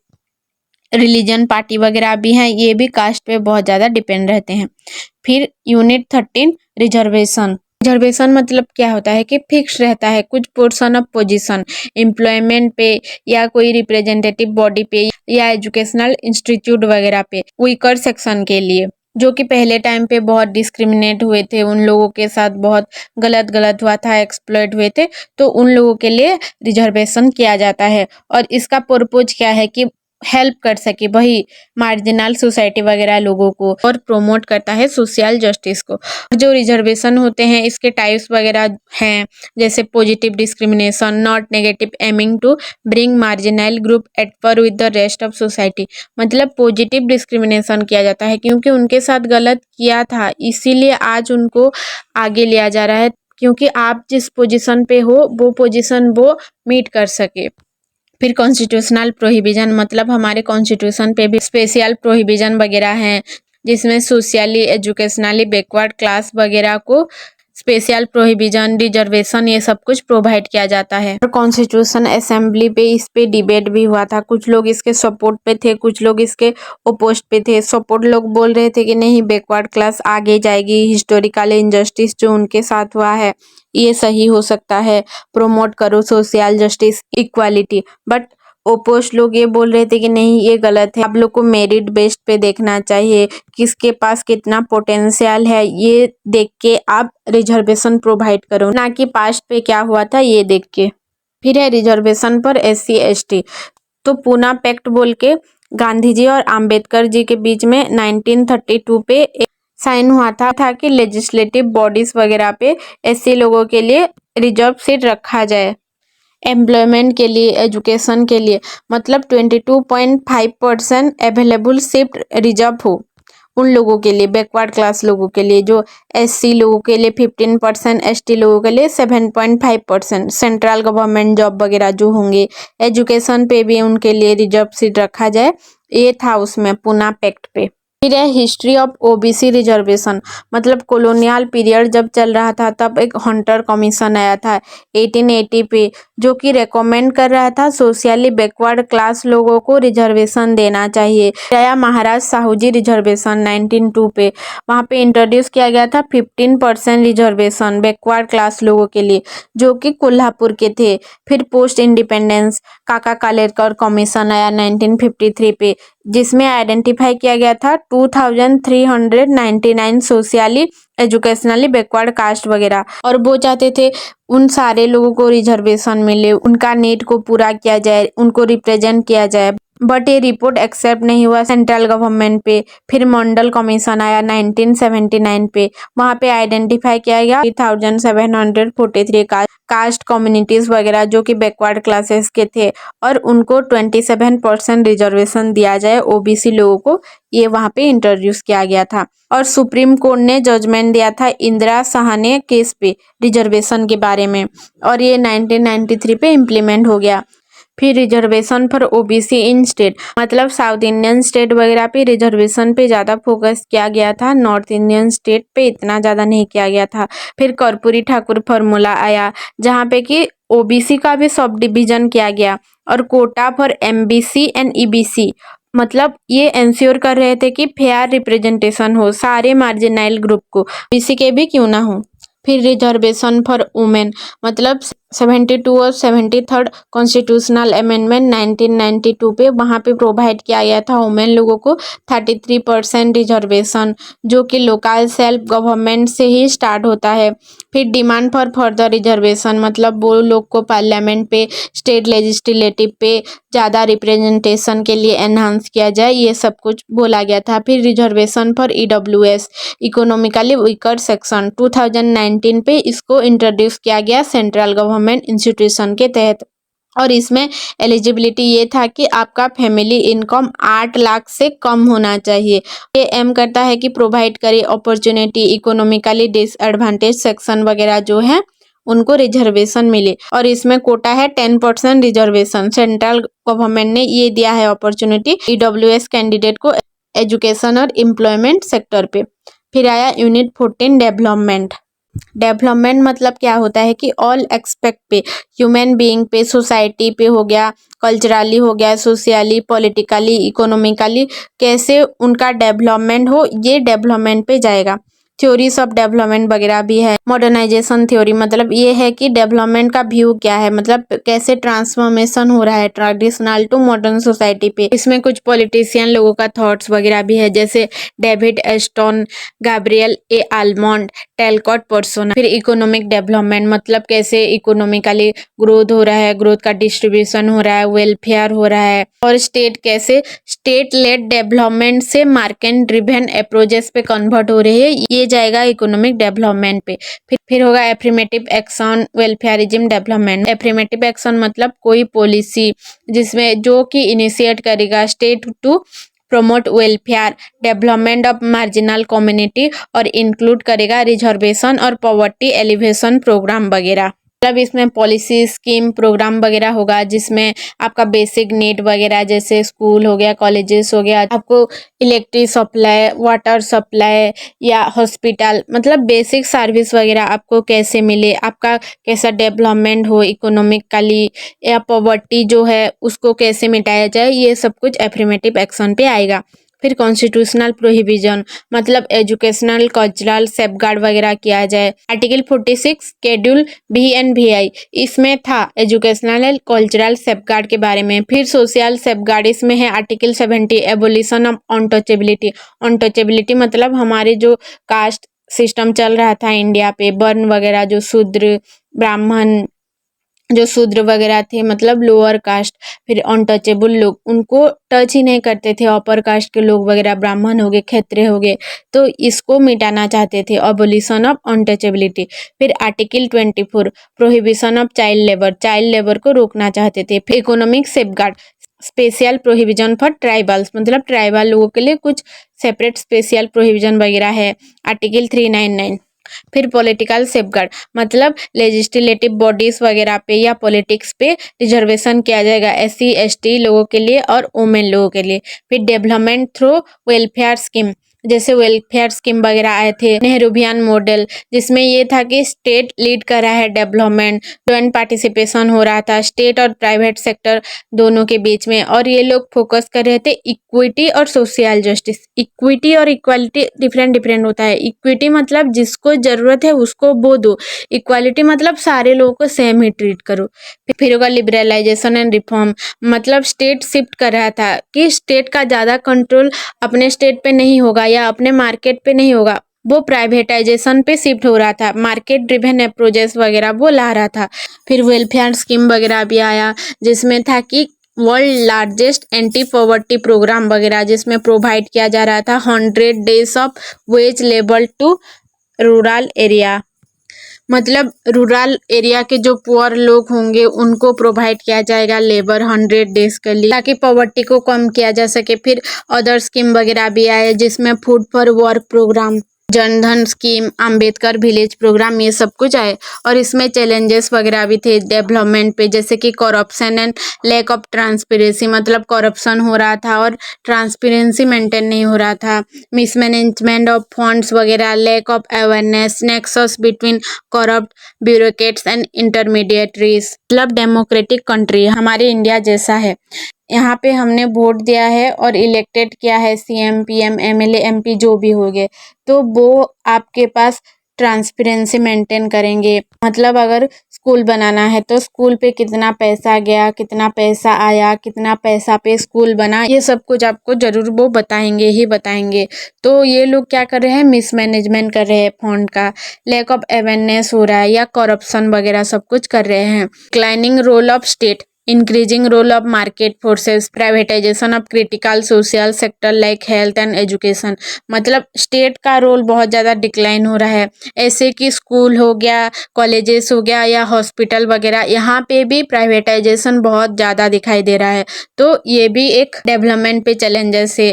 Speaker 1: रिलीजन पार्टी वगैरह भी हैं, ये भी कास्ट पे बहुत ज़्यादा डिपेंड रहते हैं। फिर यूनिट 13, रिजर्वेशन। रिजर्वेशन मतलब क्या होता है कि फिक्स रहता है कुछ पोर्शन ऑफ पोजीशन एम्प्लॉयमेंट पे, या कोई रिप्रेजेंटेटिव बॉडी पे, या एजुकेशनल इंस्टीट्यूट वगैरह पे, वीकर सेक्शन के लिए, जो कि पहले टाइम पे बहुत डिस्क्रिमिनेट हुए थे, उन लोगों के साथ बहुत गलत हुआ था, एक्सप्लॉइट हुए थे, तो उन लोगों के लिए रिजर्वेशन किया जाता है। और इसका पर्पज क्या है कि हेल्प कर सके वही मार्जिनल सोसाइटी वगैरह लोगों को, और प्रोमोट करता है सोशल जस्टिस को। जो रिजर्वेशन होते हैं इसके टाइप्स वगैरह हैं, जैसे positive discrimination, not negative, aiming to bring marginal group at par with the rest of society, मतलब पॉजिटिव डिस्क्रिमिनेशन किया जाता है क्योंकि उनके साथ गलत किया था, इसीलिए आज उनको आगे लिया जा रहा है, क्योंकि आप जिस पोजीशन पे हो वो पोजीशन वो मीट कर सके। फिर कॉन्स्टिट्यूशनल प्रोहिबिजन, मतलब हमारे कॉन्स्टिट्यूशन पे भी स्पेशल प्रोहिबिजन वगैरह हैं, जिसमें सोशली एजुकेशनली बैकवर्ड क्लास वगैरह को स्पेशल प्रोहिबिजन, रिजर्वेशन, ये सब कुछ प्रोवाइड किया जाता है। और कॉन्स्टिट्यूशन असेंबली पे इस पे डिबेट भी हुआ था, कुछ लोग इसके सपोर्ट पे थे, कुछ लोग इसके ओपोस्ट पे थे। सपोर्ट लोग बोल रहे थे कि नहीं, बैकवर्ड क्लास आगे जाएगी, हिस्टोरिकल इनजस्टिस जो उनके साथ हुआ है ये सही हो सकता है, प्रोमोट करो सोशल जस्टिस, इक्वालिटी। बट ओपोस्ट लोग ये बोल रहे थे कि नहीं ये गलत है, आप लोग को मेरिट बेस्ड पे देखना चाहिए, किसके पास कितना पोटेंशियल है ये देख के आप रिजर्वेशन प्रोवाइड करो, ना कि पास्ट पे क्या हुआ था ये देख के। फिर है रिजर्वेशन पर SC ST। तो पूना पैक्ट बोल के गांधी जी और अंबेडकर जी के बीच में 1932 पे साइन हुआ था कि लेजिस्लेटिव बॉडीज वगैरह पे SC लोगों के लिए रिजर्व सीट रखा जाए। एम्प्लॉयमेंट के लिए, एजुकेशन के लिए, मतलब 22.5% अवेलेबल सीट रिजर्व हो उन लोगों के लिए, बैकवर्ड क्लास लोगों के लिए, जो SC लोगों के लिए 15%, ST लोगों के लिए 7.5%, सेंट्रल गवर्नमेंट जॉब वगैरह जो होंगे, एजुकेशन पे भी उनके लिए रिजर्व सीट रखा जाए, ये था उसमें पूना पैक्ट पे। फिर है हिस्ट्री ऑफ OBC रिजर्वेशन, मतलब कॉलोनियल पीरियड जब चल रहा था तब एक हंटर कमीशन आया था 1880 पे, जो कि रेकमेंड कर रहा था सोशली बैकवर्ड क्लास लोगों को रिजर्वेशन देना चाहिए। आया महाराज साहू जी रिजर्वेशन 1902 पे, वहाँ पे इंट्रोड्यूस किया गया था 15% रिजर्वेशन बैकवर्ड क्लास लोगों के लिए, जो कि कोल्हापुर के थे। फिर पोस्ट इंडिपेंडेंस काका कालेलकर कमीशन आया 1953 पे, जिसमें आइडेंटिफाई किया गया था 2399 सोशली एजुकेशनली बैकवर्ड कास्ट वगैरह, और वो चाहते थे उन सारे लोगों को रिजर्वेशन मिले, उनका नीड को पूरा किया जाए, उनको रिप्रेजेंट किया जाए, बट ये रिपोर्ट एक्सेप्ट नहीं हुआ सेंट्रल गवर्नमेंट पे। फिर मंडल कमीशन आया 1979 पे, वहाँ पे आइडेंटिफाई किया गया 3743 कास्ट कम्युनिटीज वगैरह जो कि बैकवर्ड क्लासेस के थे, और उनको 27% रिजर्वेशन दिया जाए OBC लोगों को, ये वहाँ पे इंट्रोड्यूस किया गया था। और सुप्रीम कोर्ट ने जजमेंट दिया था इंदिरा साहनी केस पे रिजर्वेशन के बारे में, और ये 1993 पे इम्प्लीमेंट हो गया। फिर reservation for OBC in state, मतलब साउथ इंडियन स्टेट वगैरह पे रिजर्वेशन पे ज़्यादा फोकस किया गया था, नॉर्थ इंडियन स्टेट पे इतना ज़्यादा नहीं किया गया था। फिर कर्पूरी ठाकुर फार्मूला आया, जहाँ पे कि OBC का भी सब डिवीजन किया गया, और Kota for MBC and EBC, मतलब ये इंश्योर कर रहे थे कि फेयर रिप्रेजेंटेशन हो सारे मार्जिनाइल ग्रुप को, BC के भी क्यों ना हो। फिर रिजर्वेशन फॉर वुमेन, मतलब 72 और 73rd कॉन्स्टिट्यूशनल अमेंडमेंट 1992 पे, वहाँ पे प्रोवाइड किया गया था वुमेन लोगों को 33% रिजर्वेशन, जो कि लोकल सेल्फ गवर्नमेंट से ही स्टार्ट होता है। फिर डिमांड फॉर फर्दर रिजर्वेशन, मतलब वो लोग को पार्लियामेंट पे, स्टेट लेजिस्लेटिव पे ज़्यादा रिप्रेजेंटेशन के लिए एनहांस किया जाए, ये सब कुछ बोला गया था। फिर reservation for EWS economically weaker section 2019 पे इसको इंट्रोड्यूस किया गया सेंट्रल गवर्नमेंट इंस्टीट्यूशन के तहत, और इसमें एलिजिबिलिटी ये था कि आपका फैमिली इनकम 8 लाख से कम होना चाहिए। ये एम करता है कि प्रोवाइड करे अपॉर्चुनिटी इकोनॉमिकली डिसएडवांटेज सेक्शन वगैरह जो है उनको रिजर्वेशन मिले, और इसमें कोटा है 10% रिजर्वेशन, सेंट्रल गवर्नमेंट ने ये दिया है अपॉर्चुनिटी EWS कैंडिडेट को एजुकेशन और एम्प्लॉयमेंट सेक्टर पे। फिर आया यूनिट 14 डेवलपमेंट। डेवलपमेंट मतलब क्या होता है कि ऑल एक्सपेक्ट पे, ह्यूमन बीइंग पे, सोसाइटी पे हो गया, कल्चरली हो गया, सोशली, पॉलिटिकली, इकोनॉमिकली, कैसे उनका डेवलपमेंट हो, ये डेवलपमेंट पे जाएगा। थ्योरीज ऑफ डेवलपमेंट वगैरह भी है। मॉडर्नाइजेशन थ्योरी मतलब ये है कि डेवलपमेंट का व्यू क्या है, मतलब कैसे ट्रांसफॉर्मेशन हो रहा है ट्रेडिशनल टू मॉडर्न सोसाइटी पे। इसमें कुछ पॉलिटिशियन लोगों का थॉट्स वगैरह भी है, जैसे डेविड एस्टन, गैब्रियल ए आलमंड, टेलकॉट पर्सोना। फिर इकोनॉमिक डेवलपमेंट मतलब कैसे इकोनॉमिकली ग्रोथ हो रहा है, ग्रोथ का डिस्ट्रीब्यूशन हो रहा है, वेलफेयर हो रहा है, और स्टेट कैसे स्टेट लेड डेवलपमेंट से मार्केट ड्रिवन अप्रोचेस पे कन्वर्ट हो रही है, ये जाएगा इकोनॉमिक डेवलपमेंट पे। फिर होगा affirmative action welfarism development. Affirmative action मतलब कोई पॉलिसी जिसमें जो कि इनिशिएट करेगा state to promote welfare development of marginal community, और इंक्लूड करेगा रिजर्वेशन और पॉवर्टी एलिवेशन प्रोग्राम वगैरह। मतलब इसमें पॉलिसी स्कीम प्रोग्राम वगैरह होगा, जिसमें आपका बेसिक नीड वगैरह जैसे स्कूल हो गया, कॉलेजेस हो गया, आपको इलेक्ट्रिक सप्लाई, वाटर सप्लाई या हॉस्पिटल, मतलब बेसिक सर्विस वगैरह आपको कैसे मिले, आपका कैसा डेवलपमेंट हो इकोनॉमिकली, या पॉवर्टी जो है उसको कैसे मिटाया जाए, ये सब कुछ एफर्मेटिव एक्शन पे आएगा। फिर कॉन्स्टिट्यूशनल प्रोहिबिजन मतलब एजुकेशनल कल्चरल सेफगार्ड वगैरह किया जाए। आर्टिकल 46 शेड्यूल B&VI इसमें था एजुकेशनल एंड कल्चरल सेफगार्ड के बारे में। फिर सोशल सेफगार्ड इसमें है article 70 abolition of untouchability. Untouchability मतलब हमारे जो कास्ट सिस्टम चल रहा था इंडिया पे, वर्ण वगैरह, जो शूद्र ब्राह्मण जो शूद्र वगैरह थे मतलब लोअर कास्ट, फिर अनटचेबल लोग, उनको टच ही नहीं करते थे। अपर कास्ट के लोग वगैरह ब्राह्मण हो गए, क्षत्रिय हो गए, तो इसको मिटाना चाहते थे, अबोलिशन ऑफ अनटचेबिलिटी। फिर article 24 prohibition of child labour को रोकना चाहते थे। फिर economic safeguard special prohibition for tribals मतलब ट्राइबल लोगों के लिए कुछ सेपरेट स्पेशल प्रोहिबिजन वगैरह है, आर्टिकल 399। फिर पॉलिटिकल सेफगार्ड मतलब लेजिस्लेटिव बॉडीज वगैरह पे या पॉलिटिक्स पे रिजर्वेशन किया जाएगा SC ST लोगों के लिए और वुमेन लोगों के लिए। फिर डेवलपमेंट थ्रू वेलफेयर स्कीम, जैसे वेलफेयर स्कीम वगैरह आए थे, नेहरूवियन मॉडल, जिसमें ये था कि स्टेट लीड कर रहा है डेवलपमेंट, जॉइंट पार्टिसिपेशन हो रहा था स्टेट और प्राइवेट सेक्टर दोनों के बीच में, और ये लोग फोकस कर रहे थे इक्विटी और सोशल जस्टिस। इक्विटी और इक्वालिटी डिफरेंट डिफरेंट होता है। इक्विटी मतलब जिसको जरूरत है उसको वो दो, इक्वालिटी मतलब सारे लोगों को सेम ही ट्रीट करो। फिर होगा लिबरलाइजेशन एंड रिफॉर्म मतलब स्टेट शिफ्ट कर रहा था कि स्टेट का ज़्यादा कंट्रोल अपने स्टेट पे नहीं होगा या अपने मार्केट पे नहीं होगा, वो प्राइवेटाइजेशन पे शिफ्ट हो रहा था, मार्केट ड्रिवन अप्रोचेस वगैरह वो ला रहा था। फिर वेलफेयर स्कीम वगैरह भी आया, जिसमें था कि world largest anti poverty programme वगैरह, जिसमें प्रोवाइड किया जा रहा था 100 days of wage labour to rural area, मतलब रूरल एरिया के जो पुअर लोग होंगे उनको प्रोवाइड किया जाएगा लेबर 100 डेज के लिए, ताकि पॉवर्टी को कम किया जा सके। फिर अदर स्कीम वगैरह भी आए, जिसमें food for work programme, Jan Dhan scheme, Ambedkar village programme, ये सब कुछ आए। और इसमें चैलेंजेस वगैरह भी थे डेवलपमेंट पे, जैसे कि corruption and lack of transparency मतलब करप्शन हो रहा था और ट्रांसपेरेंसी मेंटेन नहीं हो रहा था, मिसमैनेजमेंट ऑफ फंड्स वगैरह, lack of awareness, nexus between corrupt bureaucrats and intermediaries. मतलब डेमोक्रेटिक कंट्री हमारे इंडिया जैसा है, यहाँ पे हमने वोट दिया है और इलेक्टेड किया है CM PM MLA MP जो भी हो गए, तो वो आपके पास ट्रांसपेरेंसी मेंटेन करेंगे। मतलब अगर स्कूल बनाना है तो स्कूल पे कितना पैसा गया, कितना पैसा आया, कितना पैसा पे स्कूल बना, ये सब कुछ आपको जरूर वो बताएंगे ही बताएंगे। तो ये लोग क्या कर रहे हैं, मिसमैनेजमेंट कर रहे हैं फंड का, लैक ऑफ अवेयरनेस हो रहा है या करप्शन वगैरह सब कुछ कर रहे हैं। Declining role of state, increasing role of market forces, privatisation of critical social sector like health and education, मतलब स्टेट का रोल बहुत ज़्यादा डिक्लाइन हो रहा है। ऐसे कि स्कूल हो गया, कॉलेजेस हो गया या हॉस्पिटल वगैरह, यहाँ पे भी प्राइवेटाइजेशन बहुत ज़्यादा दिखाई दे रहा है, तो ये भी एक डेवलपमेंट पे चैलेंजेस है।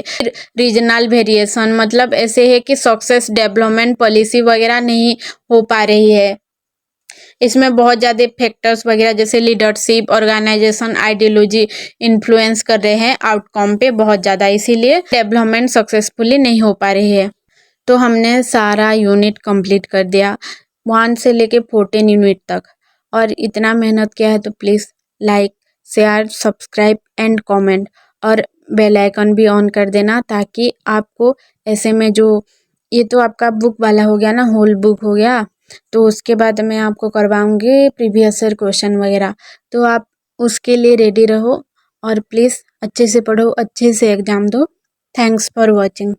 Speaker 1: रीजनल वेरिएशन मतलब ऐसे है कि सक्सेस डेवलपमेंट पॉलिसी वगैरह नहीं हो पा रही है, इसमें बहुत ज़्यादा फैक्टर्स वगैरह जैसे लीडरशिप, ऑर्गेनाइजेशन, आइडियोलॉजी इन्फ्लुएंस कर रहे हैं आउटकम पे बहुत ज़्यादा, इसीलिए डेवलपमेंट सक्सेसफुली नहीं हो पा रही है। तो हमने सारा यूनिट कंप्लीट कर दिया 1 से लेके 14 यूनिट तक, और इतना मेहनत किया है तो please like share subscribe and comment, और बेल आइकन भी ऑन कर देना, ताकि आपको ऐसे में जो ये तो आपका बुक वाला हो गया ना, होल बुक हो गया, तो उसके बाद मैं आपको करवाऊँगी प्रीवियस ईयर क्वेश्चन वगैरह, तो आप उसके लिए रेडी रहो और प्लीज़ अच्छे से पढ़ो, अच्छे से एग्ज़ाम दो। Thanks for watching.